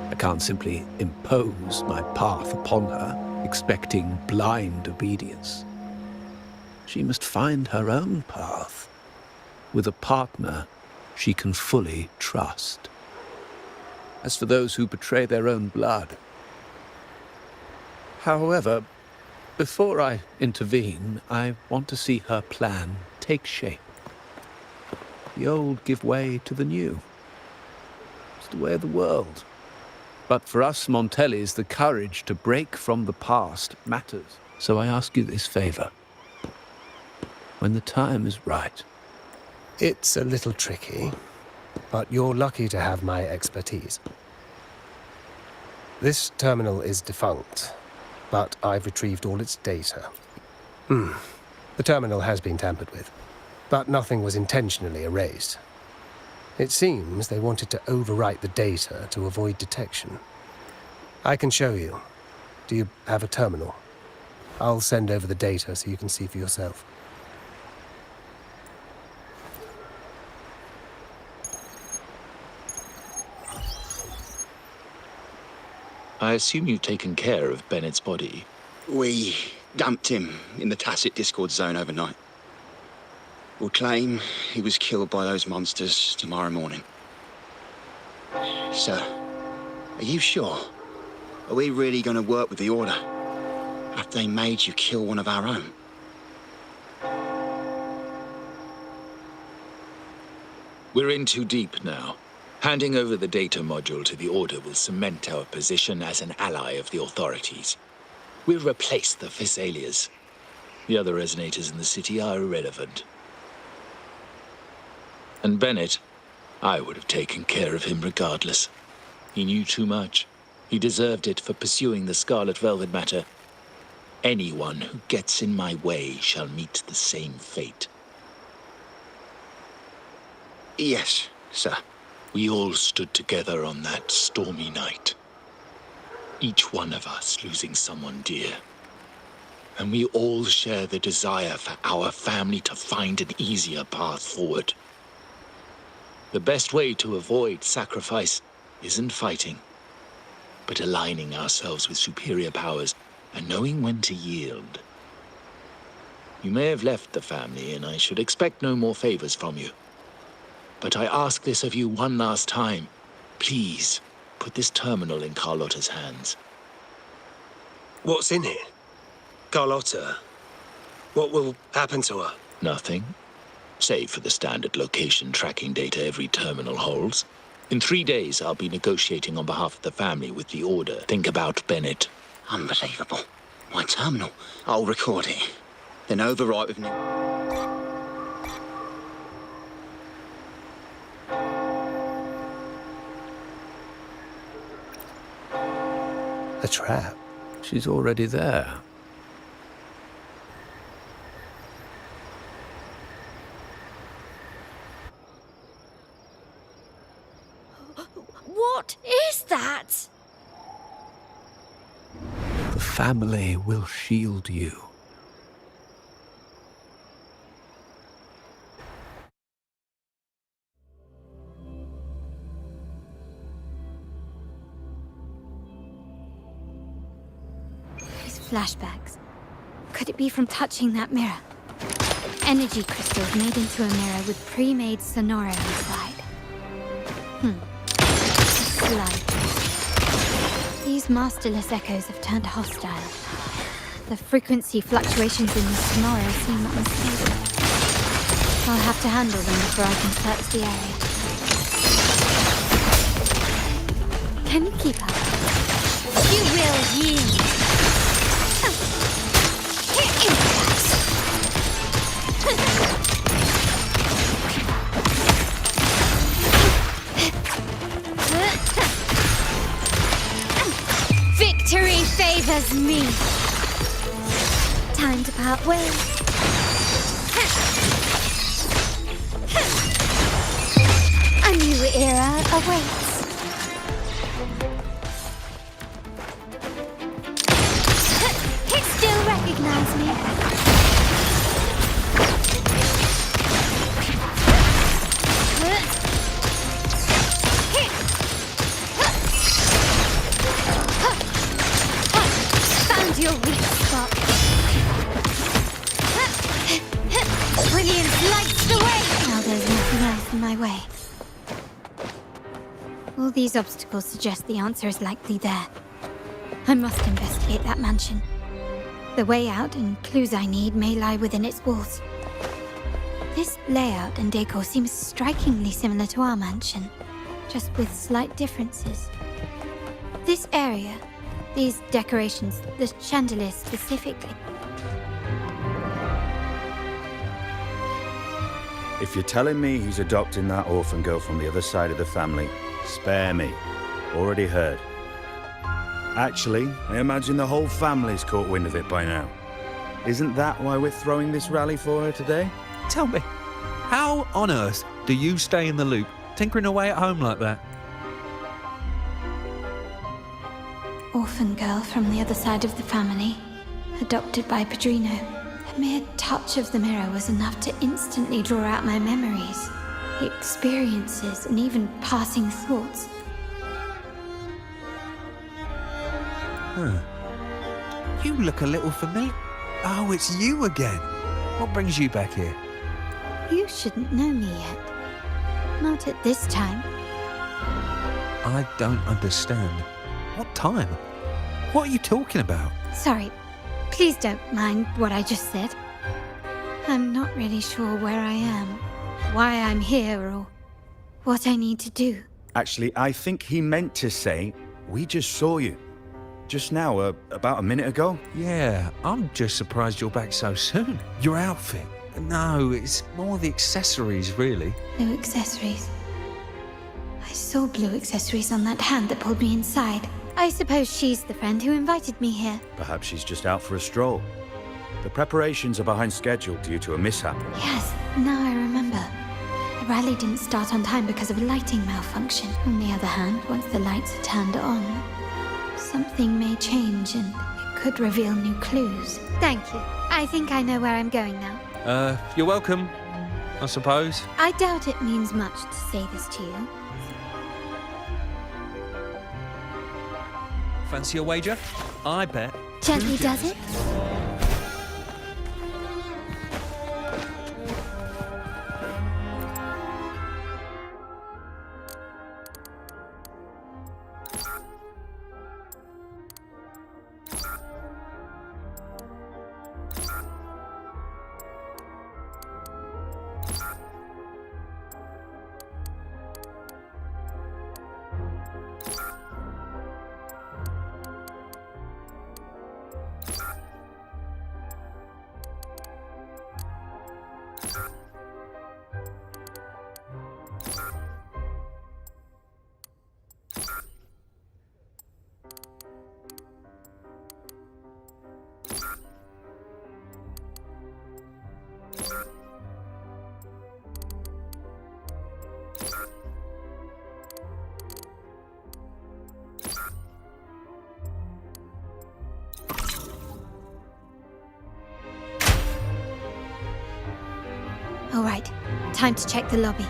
I can't simply impose my path upon her, expecting blind obedience. She must find her own path, with a partner she can fully trust. As for those who betray their own blood, however, before I intervene, I want to see her plan take shape. The old give way to the new. It's the way of the world. But for us Montellis, the courage to break from the past matters. So I ask you this favor. When the time is right. It's a little tricky, but you're lucky to have my expertise. This terminal is defunct, but I've retrieved all its data. The terminal has been tampered with, but nothing was intentionally erased. It seems they wanted to overwrite the data to avoid detection. I can show you. Do you have a terminal? I'll send over the data so you can see for yourself. I assume you've taken care of Bennett's body. We dumped him in the tacit Discord zone overnight. We'll claim he was killed by those monsters tomorrow morning. Sir, are you sure? Are we really going to work with the Order after they made you kill one of our own? We're in too deep now. Handing over the data module to the Order will cement our position as an ally of the authorities. We'll replace the Physaelias. The other resonators in the city are irrelevant. And Bennett, I would have taken care of him regardless. He knew too much. He deserved it for pursuing the Scarlet Velvet matter. Anyone who gets in my way shall meet the same fate. Yes, sir. We all stood together on that stormy night. Each one of us losing someone dear. And we all share the desire for our family to find an easier path forward. The best way to avoid sacrifice isn't fighting, but aligning ourselves with superior powers and knowing when to yield. You may have left the family, and I should expect no more favors from you. But I ask this of you one last time. Please, put this terminal in Carlotta's hands. What's in it? Carlotta? What will happen to her? Nothing. Save for the standard location tracking data every terminal holds. In 3 days, I'll be negotiating on behalf of the family with the Order. Think about Bennett. Unbelievable. My terminal. I'll record it. Then overwrite with new... A trap. She's already there. What is that? The family will shield you. These flashbacks. Could it be from touching that mirror? Energy crystals made into a mirror with pre-made sonora inside. Slide. These masterless echoes have turned hostile. The frequency fluctuations in the sonora seem unstable. I'll have to handle them before I can search the area. Can you keep up? You will yield. Victory favors me. Time to part ways. A new era awaits. It still recognizes me. Found your weak spot. Brilliance lights the way. Now there's nothing else in my way. All these obstacles suggest the answer is likely there. I must investigate that mansion. The way out and clues I need may lie within its walls. This layout and decor seems strikingly similar to our mansion, just with slight differences. This area, these decorations, the chandelier specifically. If you're telling me he's adopting that orphan girl from the other side of the family, spare me. Already heard. Actually, I imagine the whole family's caught wind of it by now. Isn't that why we're throwing this rally for her today? Tell me, how on earth do you stay in the loop, tinkering away at home like that? Orphan girl from the other side of the family, adopted by Padrino. A mere touch of the mirror was enough to instantly draw out my memories, experiences, and even passing thoughts. You look a little familiar. Oh, it's you again. What brings you back here? You shouldn't know me yet. Not at this time. I don't understand. What time? What are you talking about? Sorry. Please don't mind what I just said. I'm not really sure where I am, why I'm here, or what I need to do. Actually, I think he meant to say, we just saw you. Just now, about a minute ago. Yeah, I'm just surprised you're back so soon. Your outfit. No, it's more the accessories, really. Blue accessories. I saw blue accessories on that hand that pulled me inside. I suppose she's the friend who invited me here. Perhaps she's just out for a stroll. The preparations are behind schedule due to a mishap. Yes, now I remember. The rally didn't start on time because of a lighting malfunction. On the other hand, once the lights are turned on, something may change and it could reveal new clues. Thank you. I think I know where I'm going now. You're welcome, I suppose. I doubt it means much to say this to you. Fancy a wager? I bet. Gently does it? All right, time to check the lobby.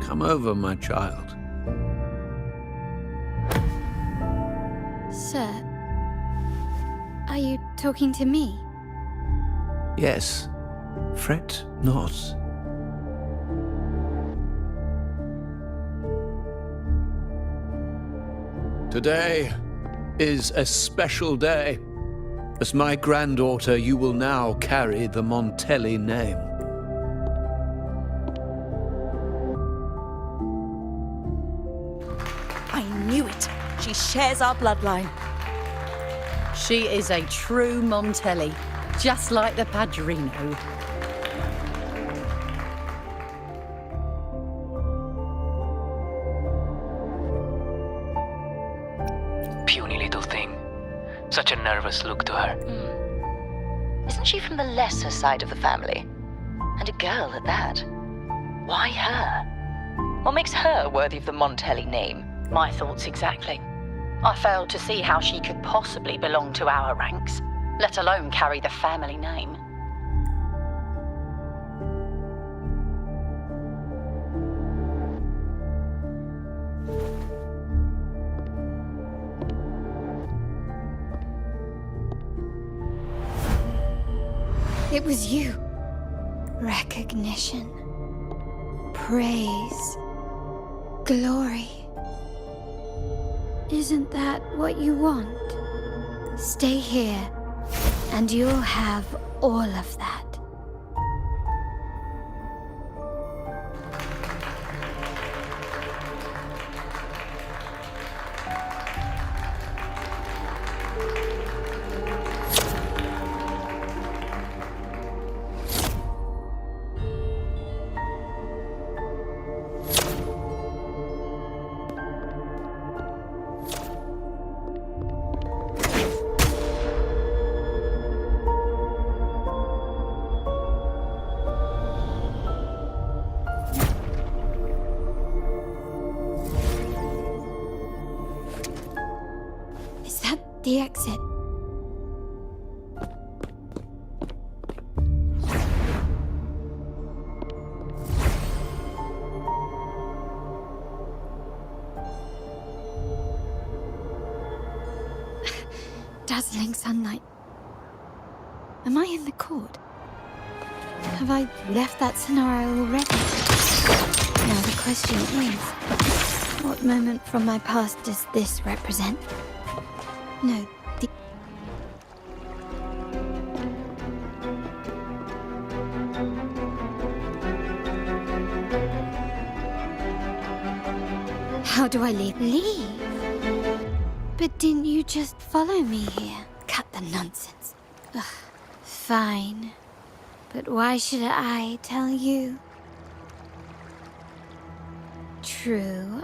Come over, my child. Sir, are you talking to me? Yes, fret not. Today is a special day. As my granddaughter, you will now carry the Montelli name. I knew it. She shares our bloodline. She is a true Montelli, just like the Padrino. Puny little thing. Such a nervous look to her. Isn't she from the lesser side of the family? And a girl at that. Why her? What makes her worthy of the Montelli name? My thoughts exactly. I failed to see how she could possibly belong to our ranks, let alone carry the family name. It was you. Recognition. Praise. Glory. Isn't that what you want? Stay here, and you'll have all of that. the exit. Dazzling sunlight. Am I in the court? Have I left that scenario already? Now the question is, what moment from my past does this represent? No, the... How do I leave? Leave? But didn't you just follow me here? Cut the nonsense. Ugh, fine. But why should I tell you? True,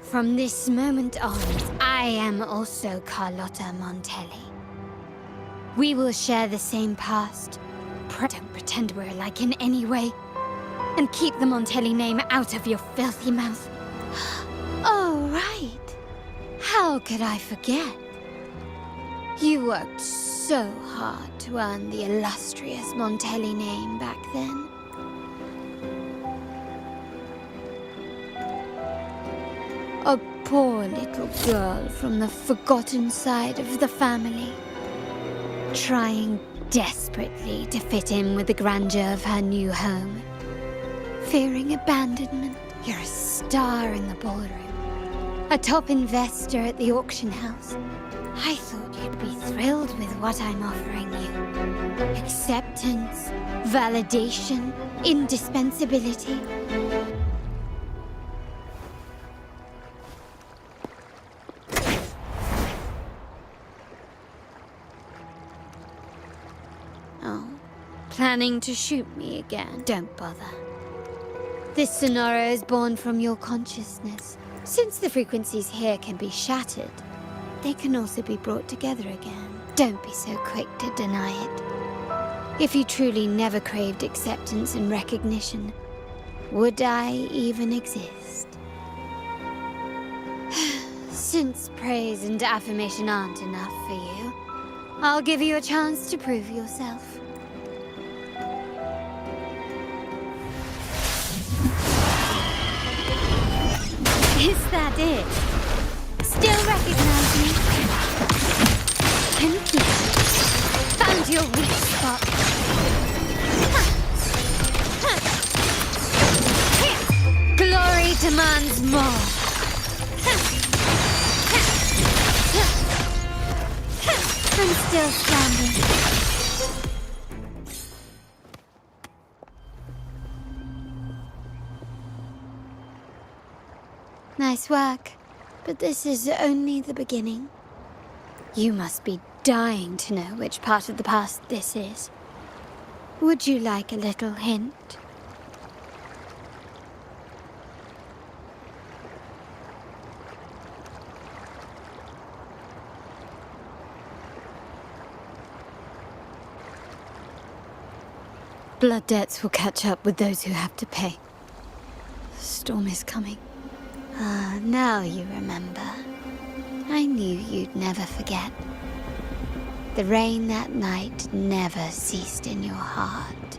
from this moment on, I am also Carlotta Montelli. We will share the same past. Don't pretend we're alike in any way. And keep the Montelli name out of your filthy mouth. Oh, right. How could I forget? You worked so hard to earn the illustrious Montelli name back then. A poor little girl from the forgotten side of the family, trying desperately to fit in with the grandeur of her new home. Fearing abandonment, you're a star in the ballroom. A top investor at the auction house. I thought you'd be thrilled with what I'm offering you. Acceptance, validation, indispensability. Oh, planning to shoot me again? Don't bother. This scenario is born from your consciousness. Since the frequencies here can be shattered, they can also be brought together again. Don't be so quick to deny it. If you truly never craved acceptance and recognition, would I even exist? Since praise and affirmation aren't enough for you, I'll give you a chance to prove yourself. Is that it? Still recognize me? Thank you. Found your weak spot. Glory demands more. I'm still standing. Nice work, but this is only the beginning. You must be dying to know which part of the past this is. Would you like a little hint? Blood debts will catch up with those who have to pay. The storm is coming. Ah, now you remember. I knew you'd never forget. The rain that night never ceased in your heart.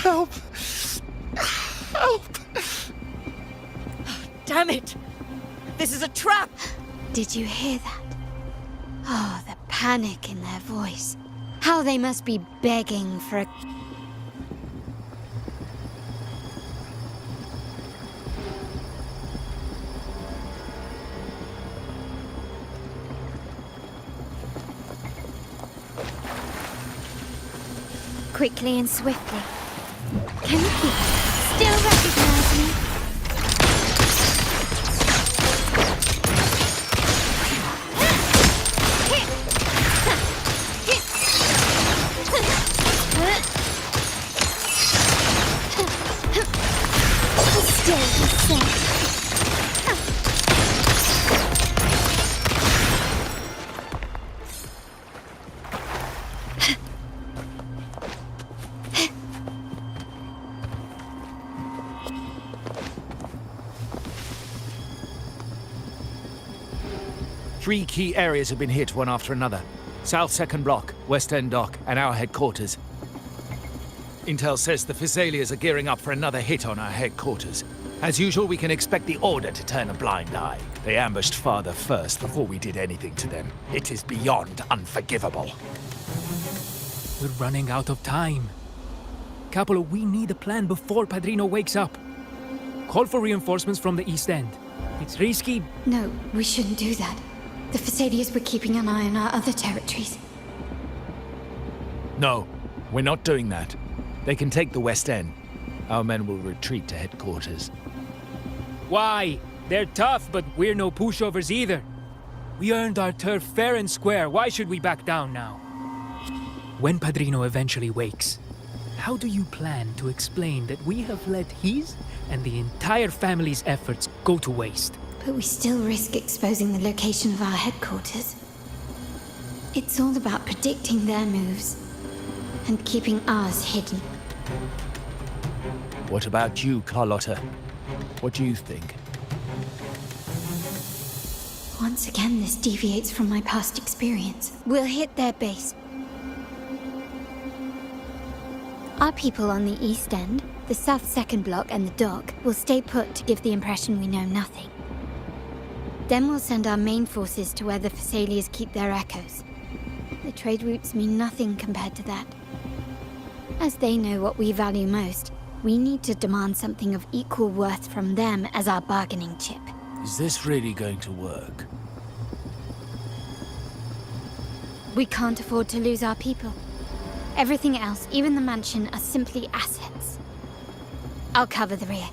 Help! Help! Damn it! This is a trap! Did you hear that? Oh, the panic in their voice. How they must be begging for a... Quickly and swiftly. Can you still recognize me? Still the same. 3 key areas have been hit one after another. South 2nd Block, West End Dock, and our headquarters. Intel says the Physaelias are gearing up for another hit on our headquarters. As usual, we can expect the Order to turn a blind eye. They ambushed Father first before we did anything to them. It is beyond unforgivable. We're running out of time. Capolo, we need a plan before Padrino wakes up. Call for reinforcements from the East End. It's risky. No, we shouldn't do that. The Physaelias were keeping an eye on our other territories. No, we're not doing that. They can take the West End. Our men will retreat to headquarters. Why? They're tough, but we're no pushovers either. We earned our turf fair and square. Why should we back down now? When Padrino eventually wakes, how do you plan to explain that we have let his and the entire family's efforts go to waste? But we still risk exposing the location of our headquarters. It's all about predicting their moves and keeping ours hidden. What about you, Carlotta? What do you think? Once again, this deviates from my past experience. We'll hit their base. Our people on the East End, the South 2nd Block, and the Dock will stay put to give the impression we know nothing. Then we'll send our main forces to where the Physaelias keep their echoes. The trade routes mean nothing compared to that. As they know what we value most, we need to demand something of equal worth from them as our bargaining chip. Is this really going to work? We can't afford to lose our people. Everything else, even the mansion, are simply assets. I'll cover the rear.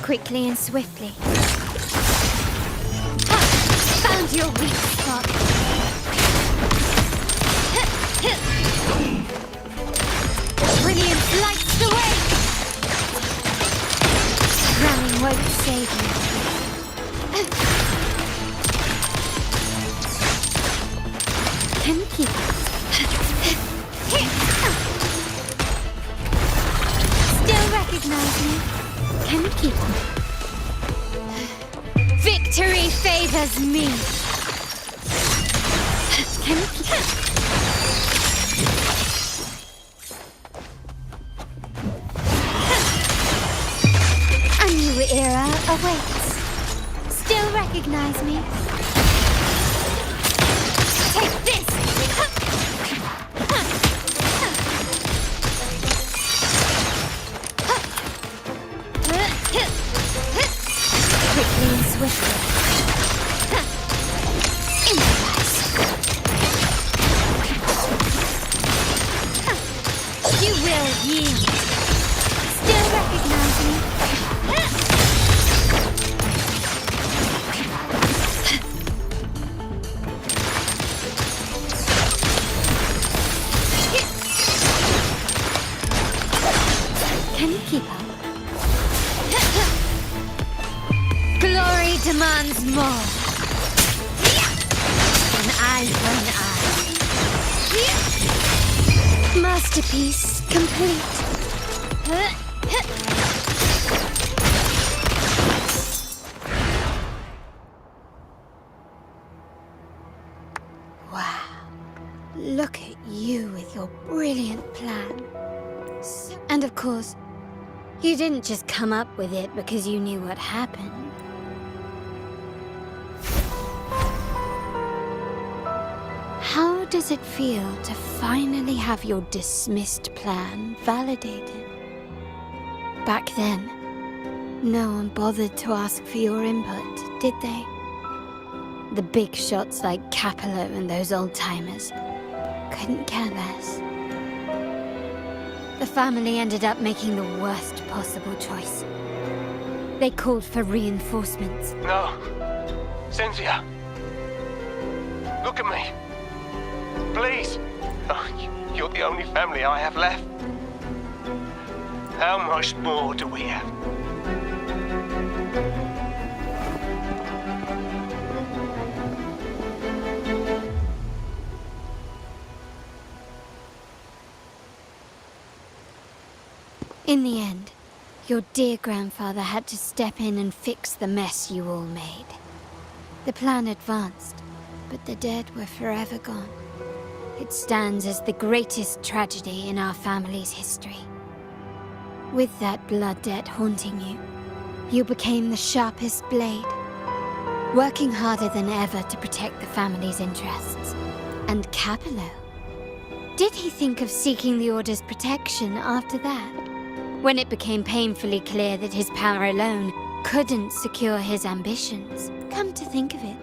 Quickly and swiftly. Found your weak spot. Brilliant lights the way! Ramming won't save you. Can you keep it? Still recognize me? Can you keep it? Victory favors me! Can you keep it? A new era awaits. Still recognize me? Take this! Quickly and swiftly. Improvise. You will yield. Still recognize me? Can you keep up? Glory demands more. An eye for an eye. Masterpiece complete. Wow. Look at you with your brilliant plan. And of course, you didn't just come up with it because you knew what happened. How does it feel to finally have your dismissed plan validated? Back then, no one bothered to ask for your input, did they? The big shots like Capello and those old-timers couldn't care less. The family ended up making the worst possible choice. They called for reinforcements. No. Cynthia. Look at me. Please. Oh, you're the only family I have left. How much more do we have? In the end, your dear grandfather had to step in and fix the mess you all made. The plan advanced, but the dead were forever gone. It stands as the greatest tragedy in our family's history. With that blood debt haunting you, you became the sharpest blade, working harder than ever to protect the family's interests. And Capello? Did he think of seeking the Order's protection after that? When it became painfully clear that his power alone couldn't secure his ambitions. Come to think of it,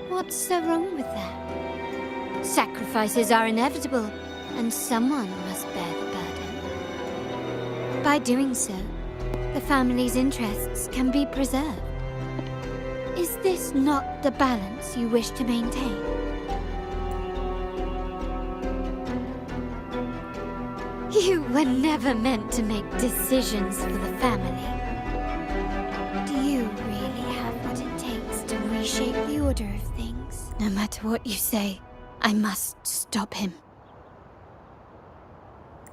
what's so wrong with that? Sacrifices are inevitable, and someone must bear the burden. By doing so, the family's interests can be preserved. Is this not the balance you wish to maintain? You were never meant to make decisions for the family. Do you really have what it takes to reshape the order of things? No matter what you say, I must stop him.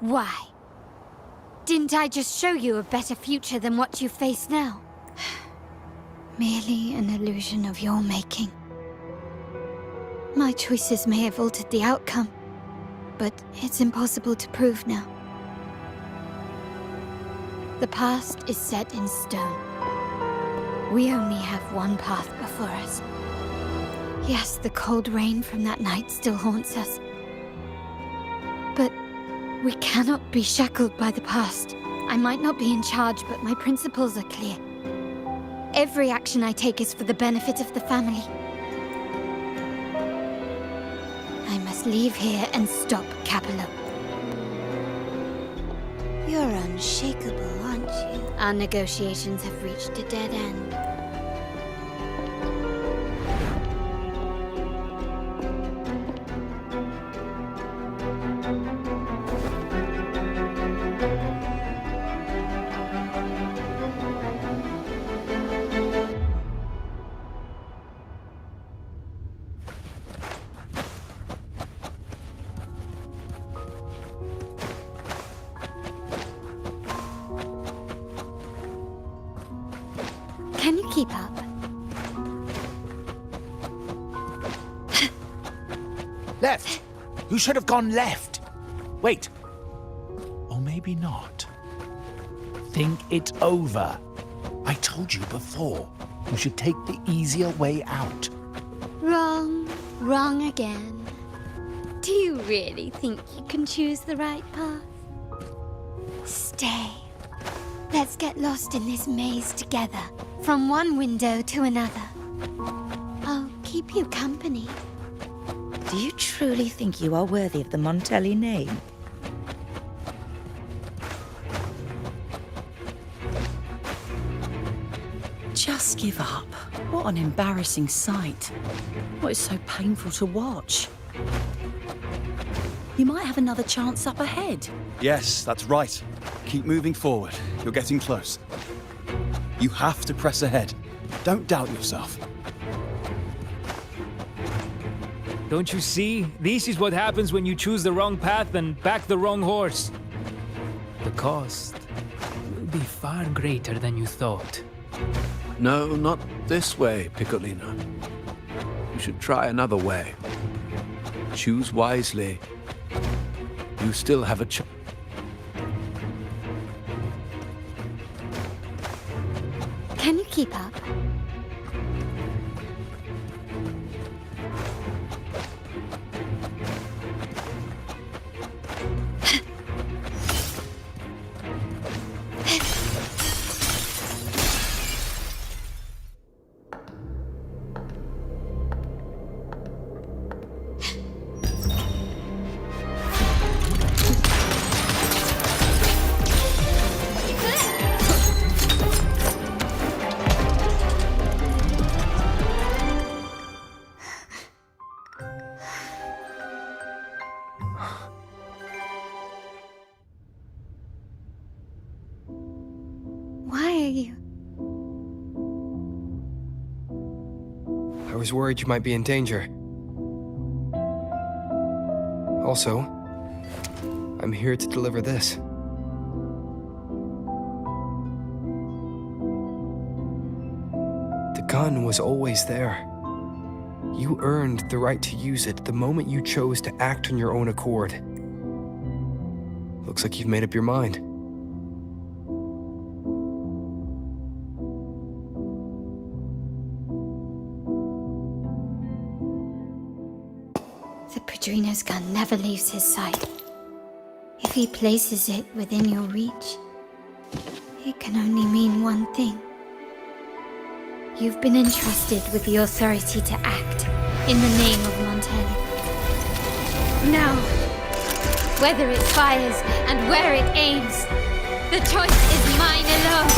Why? Didn't I just show you a better future than what you face now? Merely an illusion of your making. My choices may have altered the outcome, but it's impossible to prove now. The past is set in stone. We only have one path before us. Yes, the cold rain from that night still haunts us. But we cannot be shackled by the past. I might not be in charge, but my principles are clear. Every action I take is for the benefit of the family. I must leave here and stop Capello. You're unshakable, aren't you? Our negotiations have reached a dead end. Can you keep up? Left! You should have gone left! Wait. Or maybe not. Think it over. I told you before. You should take the easier way out. Wrong. Wrong again. Do you really think you can choose the right path? Stay. Let's get lost in this maze together. From one window to another. I'll keep you company. Do you truly think you are worthy of the Montelli name? Just give up. What an embarrassing sight. What is so painful to watch? You might have another chance up ahead. Yes, that's right. Keep moving forward. You're getting close. You have to press ahead. Don't doubt yourself. Don't you see? This is what happens when you choose the wrong path and back the wrong horse. The cost will be far greater than you thought. No, not this way, Piccolino. You should try another way. Choose wisely. You still have a chance. Can you keep up? Why are you? I was worried you might be in danger. Also, I'm here to deliver this. gun was always there. You earned the right to use it the moment you chose to act on your own accord. Looks like you've made up your mind. The Padrino's gun never leaves his side. If he places it within your reach, it can only mean one thing. You've been entrusted with the authority to act in the name of Montelli. Now, whether it fires and where it aims, the choice is mine alone.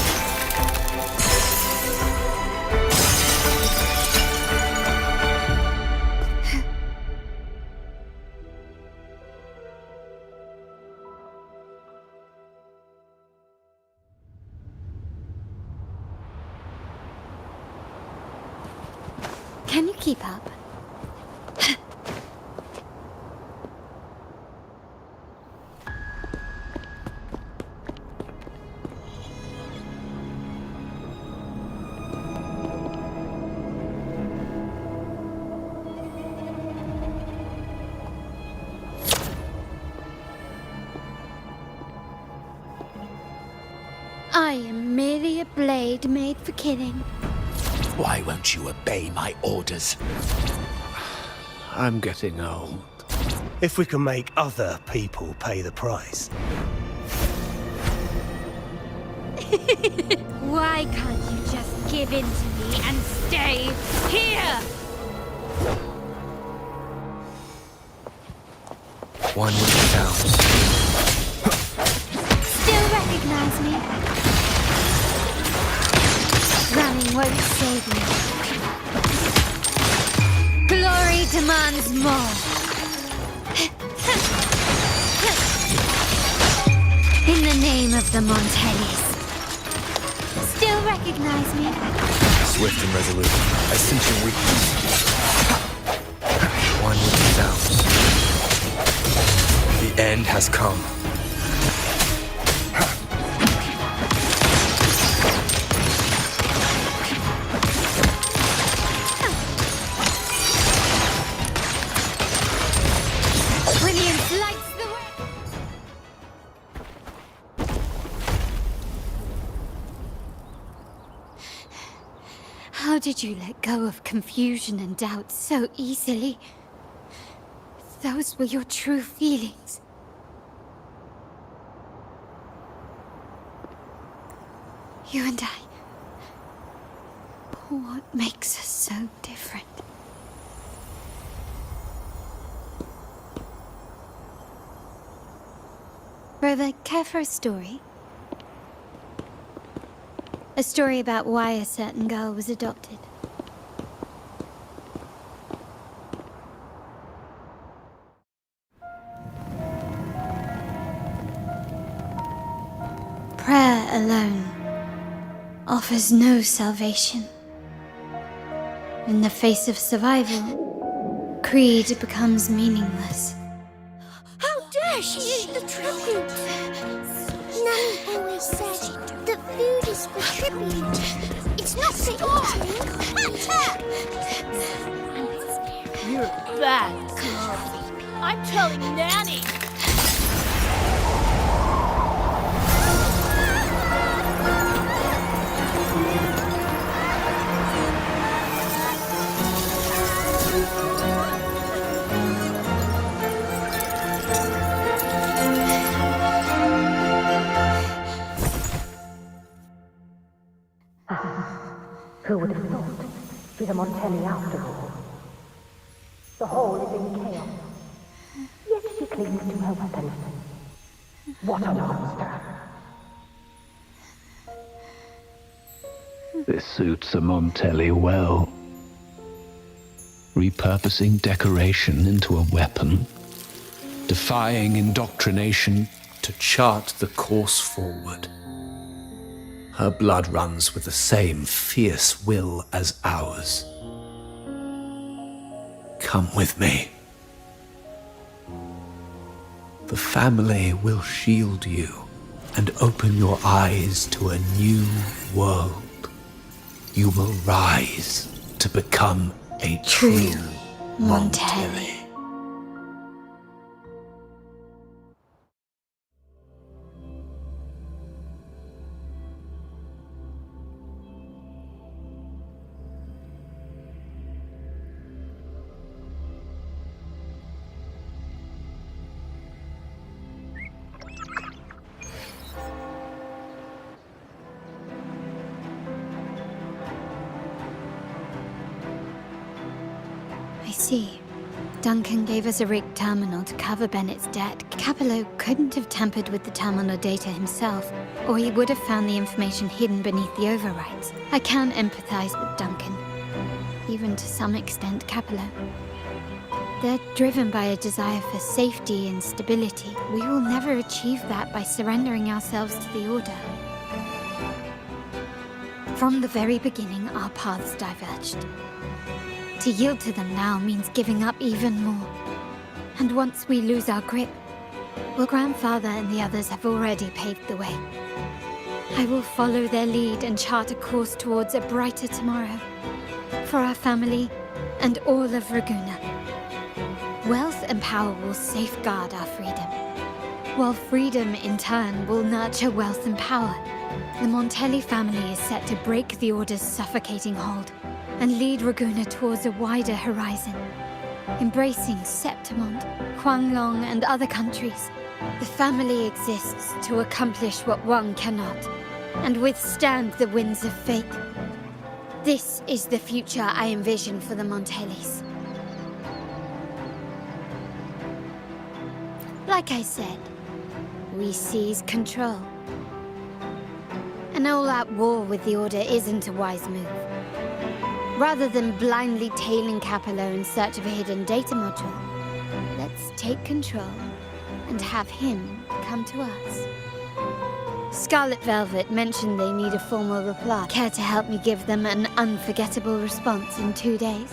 Can you keep up? I am merely a blade made for killing. Why won't you obey my orders? I'm getting old. If we can make other people pay the price. Why can't you just give in to me and stay here? One with the sounds. Still recognize me? Running won't save me. Glory demands more. In the name of the Montellis. Still recognize me? Swift and resolute. I sense your weakness. One with the sounds. The end has come. Brilliance lights the way. How did you let go of confusion and doubt so easily? Those were your true feelings. You and I. What makes us so different? Brother, care for a story? A story about why a certain girl was adopted. Prayer alone offers no salvation. In the face of survival, creed becomes meaningless. How dare she eat the tribute? Nanny always said that food is for tribute. It's not for eating. You're bad, girl. I'm telling Nanny. Who would have thought? She's a Montelli after all. The hall is in chaos. Yet she clings to her weapon. What a monster! This suits a Montelli well. Repurposing decoration into a weapon. Defying indoctrination to chart the course forward. Her blood runs with the same fierce will as ours. Come with me. The family will shield you and open your eyes to a new world. you will rise to become a true Montelli. I see. Duncan gave us a rigged terminal to cover Bennett's debt. Capello couldn't have tampered with the terminal data himself, or he would have found the information hidden beneath the overrides. I can empathize with Duncan, even to some extent Capello. They're driven by a desire for safety and stability. We will never achieve that by surrendering ourselves to the Order. From the very beginning, our paths diverged. To yield to them now means giving up even more. And once we lose our grip, well, Grandfather and the others have already paved the way. I will follow their lead and chart a course towards a brighter tomorrow. For our family and all of Ragusa. Wealth and power will safeguard our freedom, while freedom in turn will nurture wealth and power. The Montelli family is set to break the Order's suffocating hold and lead Ragusa towards a wider horizon, embracing Septimont, Huanglong, and other countries. The family exists to accomplish what one cannot, and withstand the winds of fate. This is the future I envision for the Montellis. Like I said, we seize control. An all-out war with the Order isn't a wise move. Rather than blindly tailing Capello in search of a hidden data module, let's take control and have him come to us. Scarlet Velvet mentioned they need a formal reply. Care to help me give them an unforgettable response in 2 days?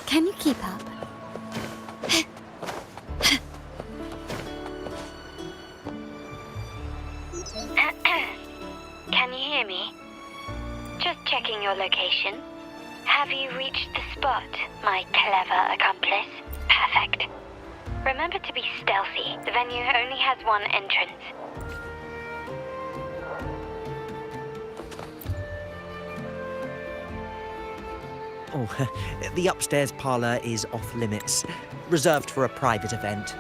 Can you keep up? Can you hear me? Just checking your location. Have you reached the spot, my clever accomplice? Perfect. Remember to be stealthy. The venue only has one entrance. Oh, the upstairs parlor is off limits, reserved for a private event.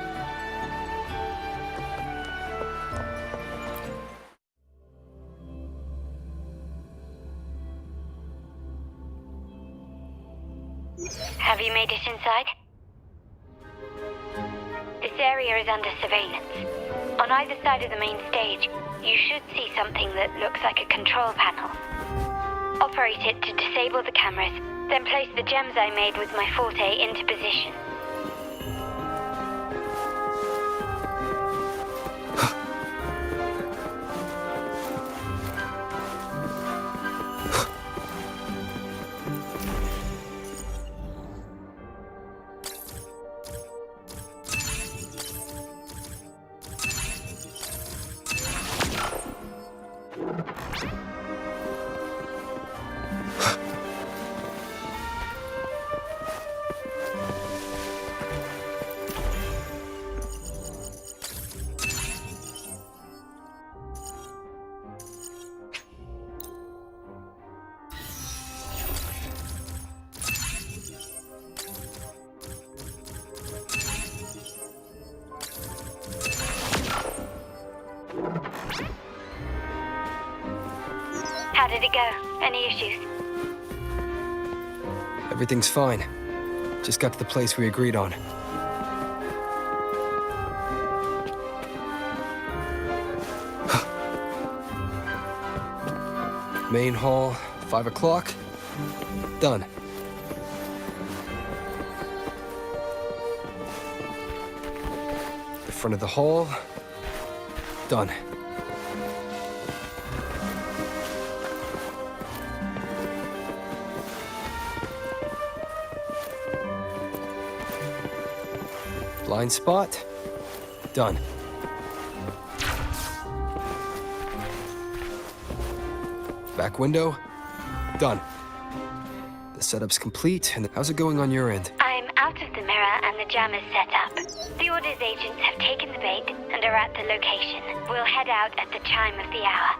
Have you made it inside? This area is under surveillance. On either side of the main stage, you should see something that looks like a control panel. Operate it to disable the cameras, then place the gems I made with my forte into position. did it go? Any issues? Everything's fine. Just got to the place we agreed on. Main hall, 5 o'clock. Done. The front of the hall. Done. Blind spot. Done. Back window. Done. The setup's complete, and how's it going on your end? I'm out of the mirror and the jam is set up. The Order's agents have taken the bait and are at the location. We'll head out at the chime of the hour.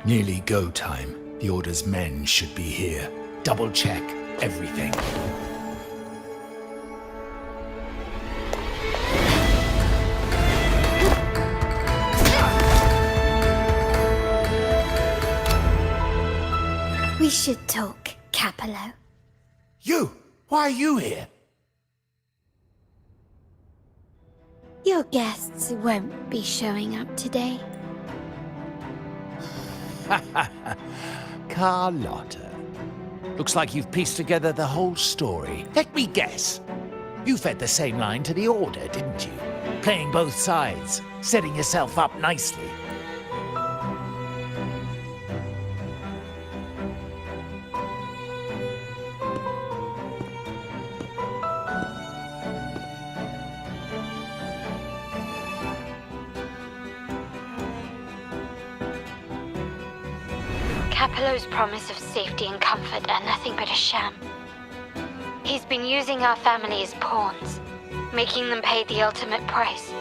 Nearly go time. The Order's men should be here. Double check everything. We should talk, Capello. You! Why are you here? Your guests won't be showing up today. Carlotta. Looks like you've pieced together the whole story. Let me guess. You fed the same line to the Order, didn't you? Playing both sides, setting yourself up nicely. Capello's promise of safety and comfort are nothing but a sham. He's been using our family as pawns, making them pay the ultimate price.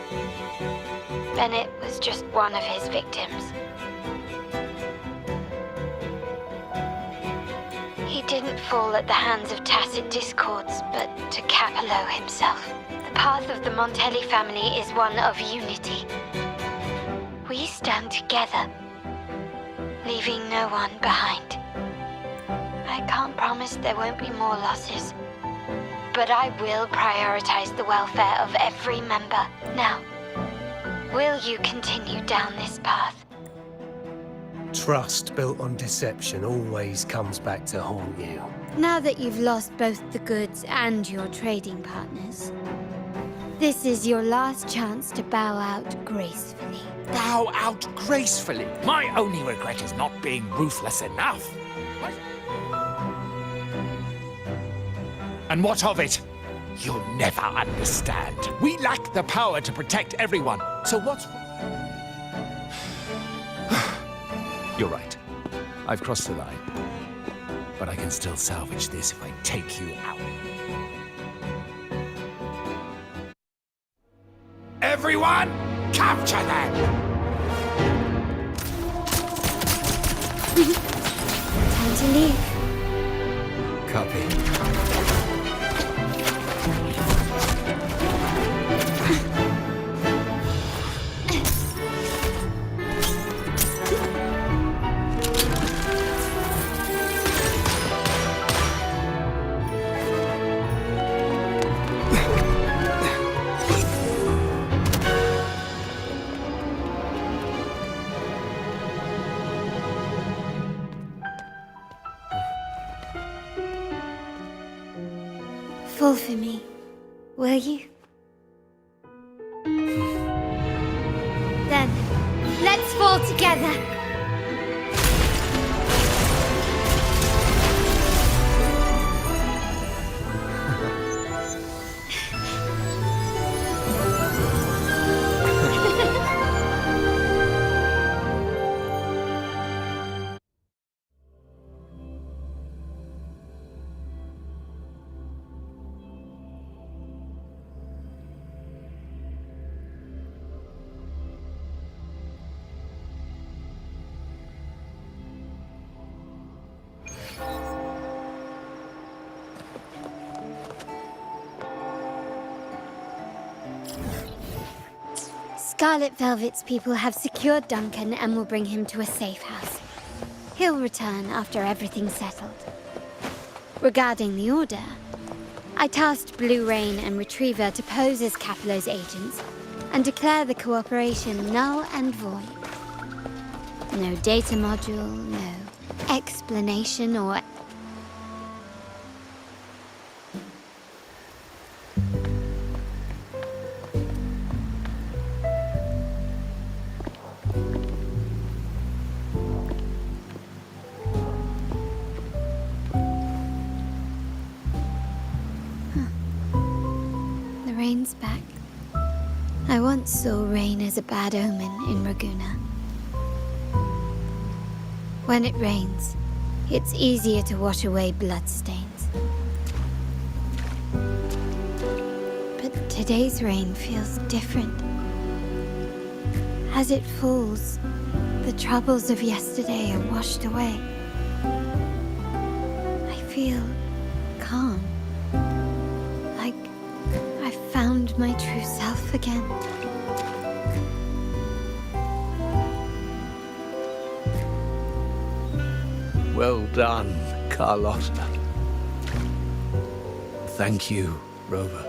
Bennett was just one of his victims. He didn't fall at the hands of tacit discords, but to Capello himself. The path of the Montelli family is one of unity. We stand together, leaving no one behind. I can't promise there won't be more losses, but I will prioritize the welfare of every member. Now, will you continue down this path? Trust built on deception always comes back to haunt you. Now that you've lost both the goods and your trading partners, this is your last chance to bow out gracefully. Bow out gracefully. My only regret is not being ruthless enough. And what of it? You'll never understand. We lack the power to protect everyone. So what's... You're right. I've crossed the line. But I can still salvage this if I take you out. Everyone, capture them! Time to leave. Copy. Fall for me, will you? Then, let's fall together. Scarlet Velvet's people have secured Duncan and will bring him to a safe house. He'll return after everything's settled. Regarding the Order, I tasked Blue Rain and Retriever to pose as Capello's agents and declare the cooperation null and void. No data module, no explanation or... The rain's back. I once saw rain as a bad omen in Raguna. When it rains, it's easier to wash away bloodstains. But today's rain feels different. As it falls, the troubles of yesterday are washed away. I feel calm. Like I found my true self again. Well done, Carlotta. Thank you, Rover.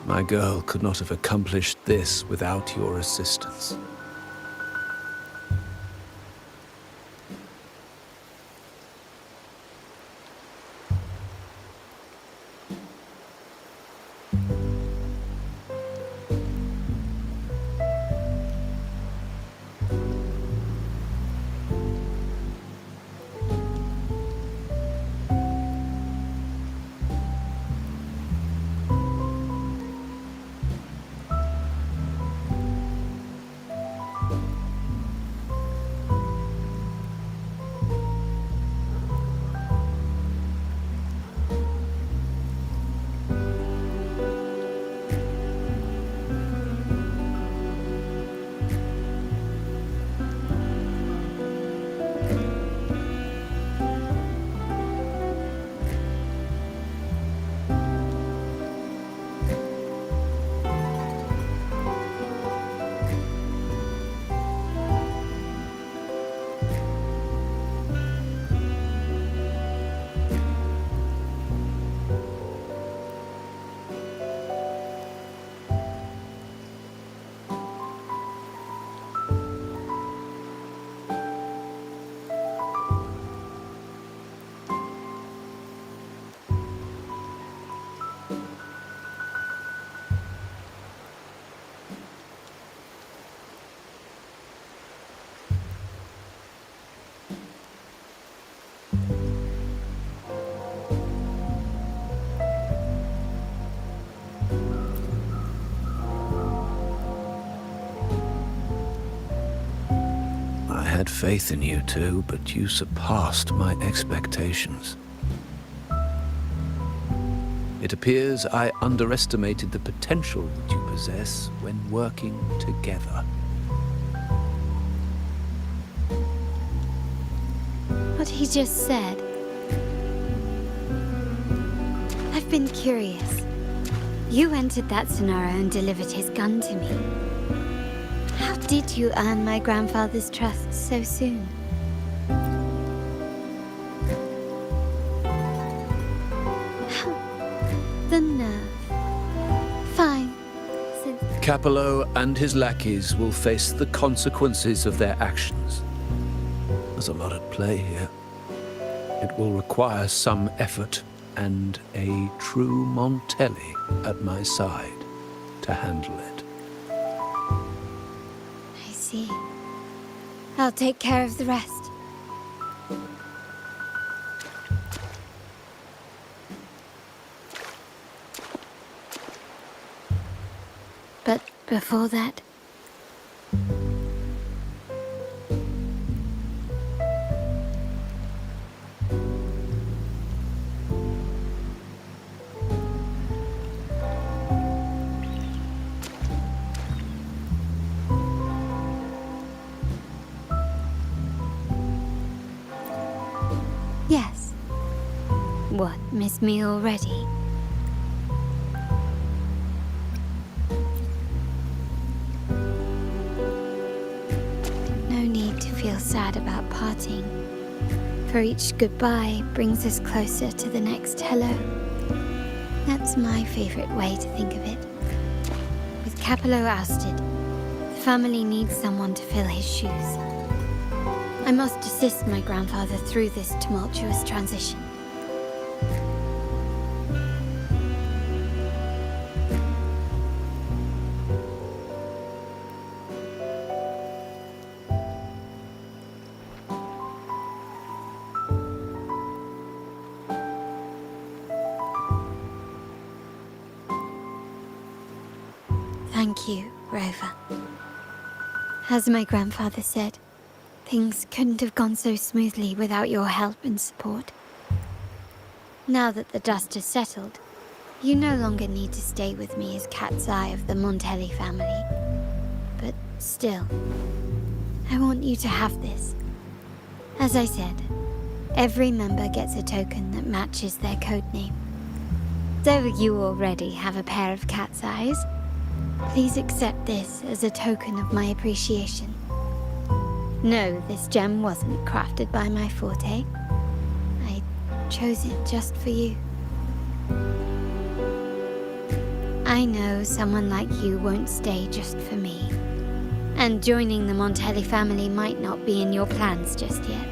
My girl could not have accomplished this without your assistance. I had faith in you too, but you surpassed my expectations. It appears I underestimated the potential that you possess when working together. What he just said. I've been curious. You entered that Sonara and delivered his gun to me. How did you earn my grandfather's trust so soon? The nerve. Fine. Capello and his lackeys will face the consequences of their actions. There's a lot at play here. It will require some effort and a true Montelli at my side to handle it. I see. I'll take care of the rest. But before that... What, miss me already? No need to feel sad about parting, for each goodbye brings us closer to the next hello. That's my favorite way to think of it. With Capello ousted, the family needs someone to fill his shoes. I must assist my grandfather through this tumultuous transition. Thank you, Rover. As my grandfather said, things couldn't have gone so smoothly without your help and support. Now that the dust has settled, you no longer need to stay with me as cat's eye of the Montelli family. But still, I want you to have this. As I said, every member gets a token that matches their codename. Though you already have a pair of cat's eyes, please accept this as a token of my appreciation. No, this gem wasn't crafted by my forte. I chose it just for you. I know someone like you won't stay just for me. And joining the Montelli family might not be in your plans just yet.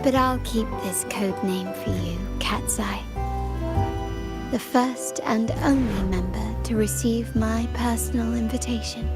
But I'll keep this code name for you, Cat's Eye. The first and only member to receive my personal invitation.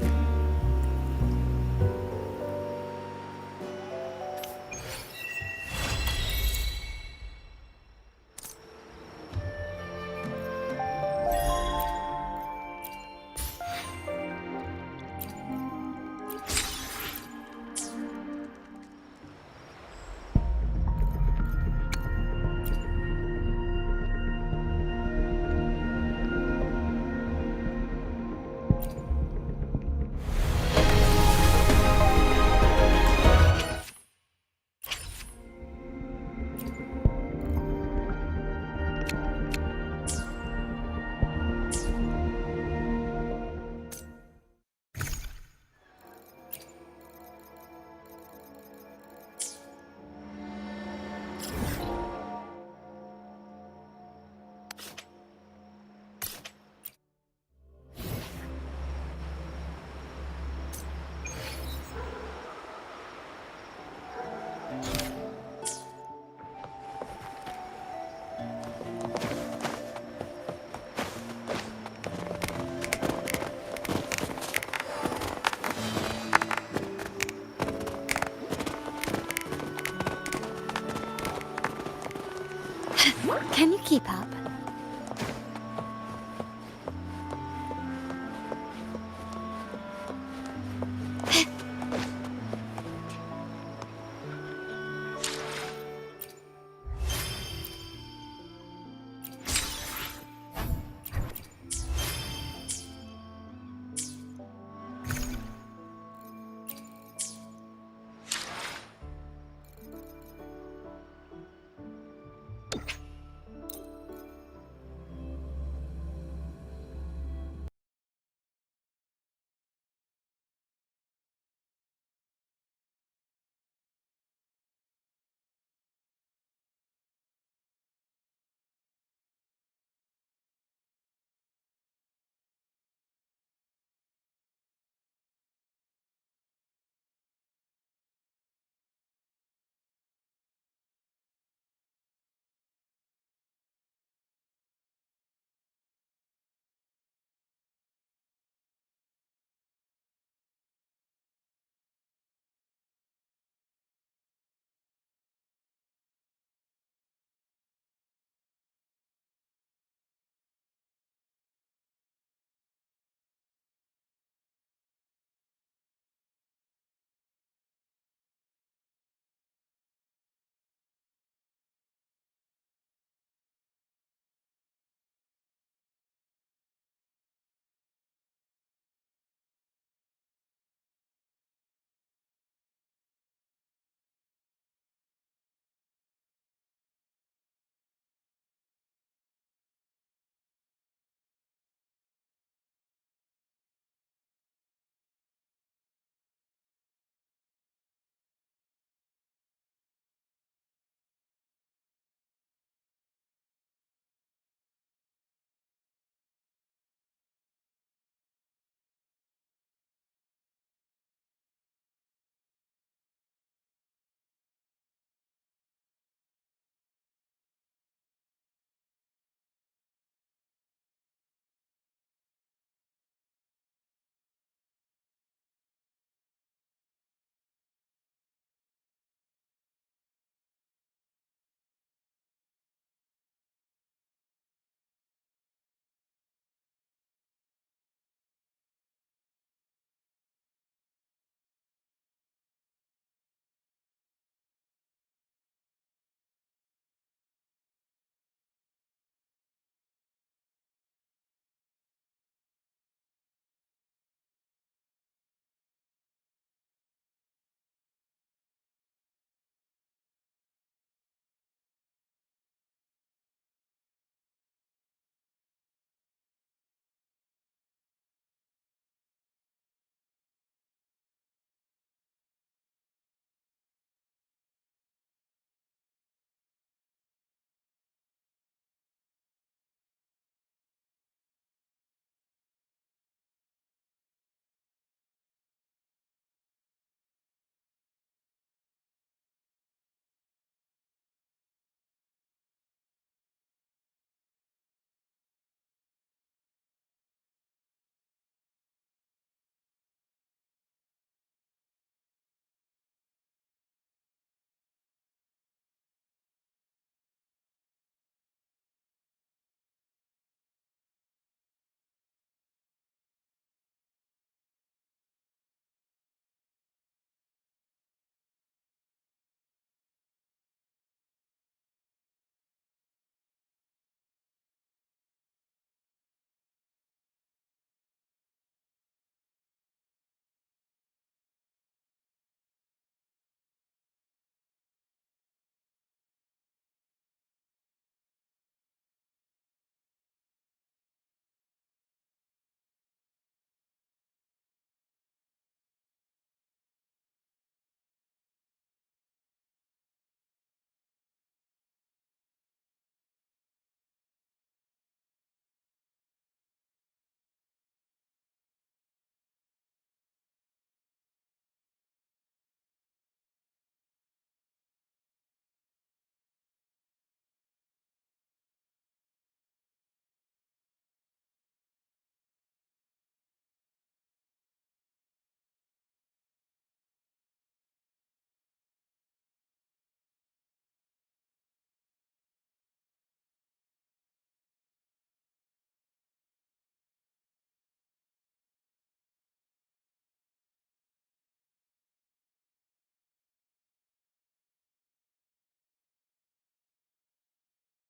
Can you keep up?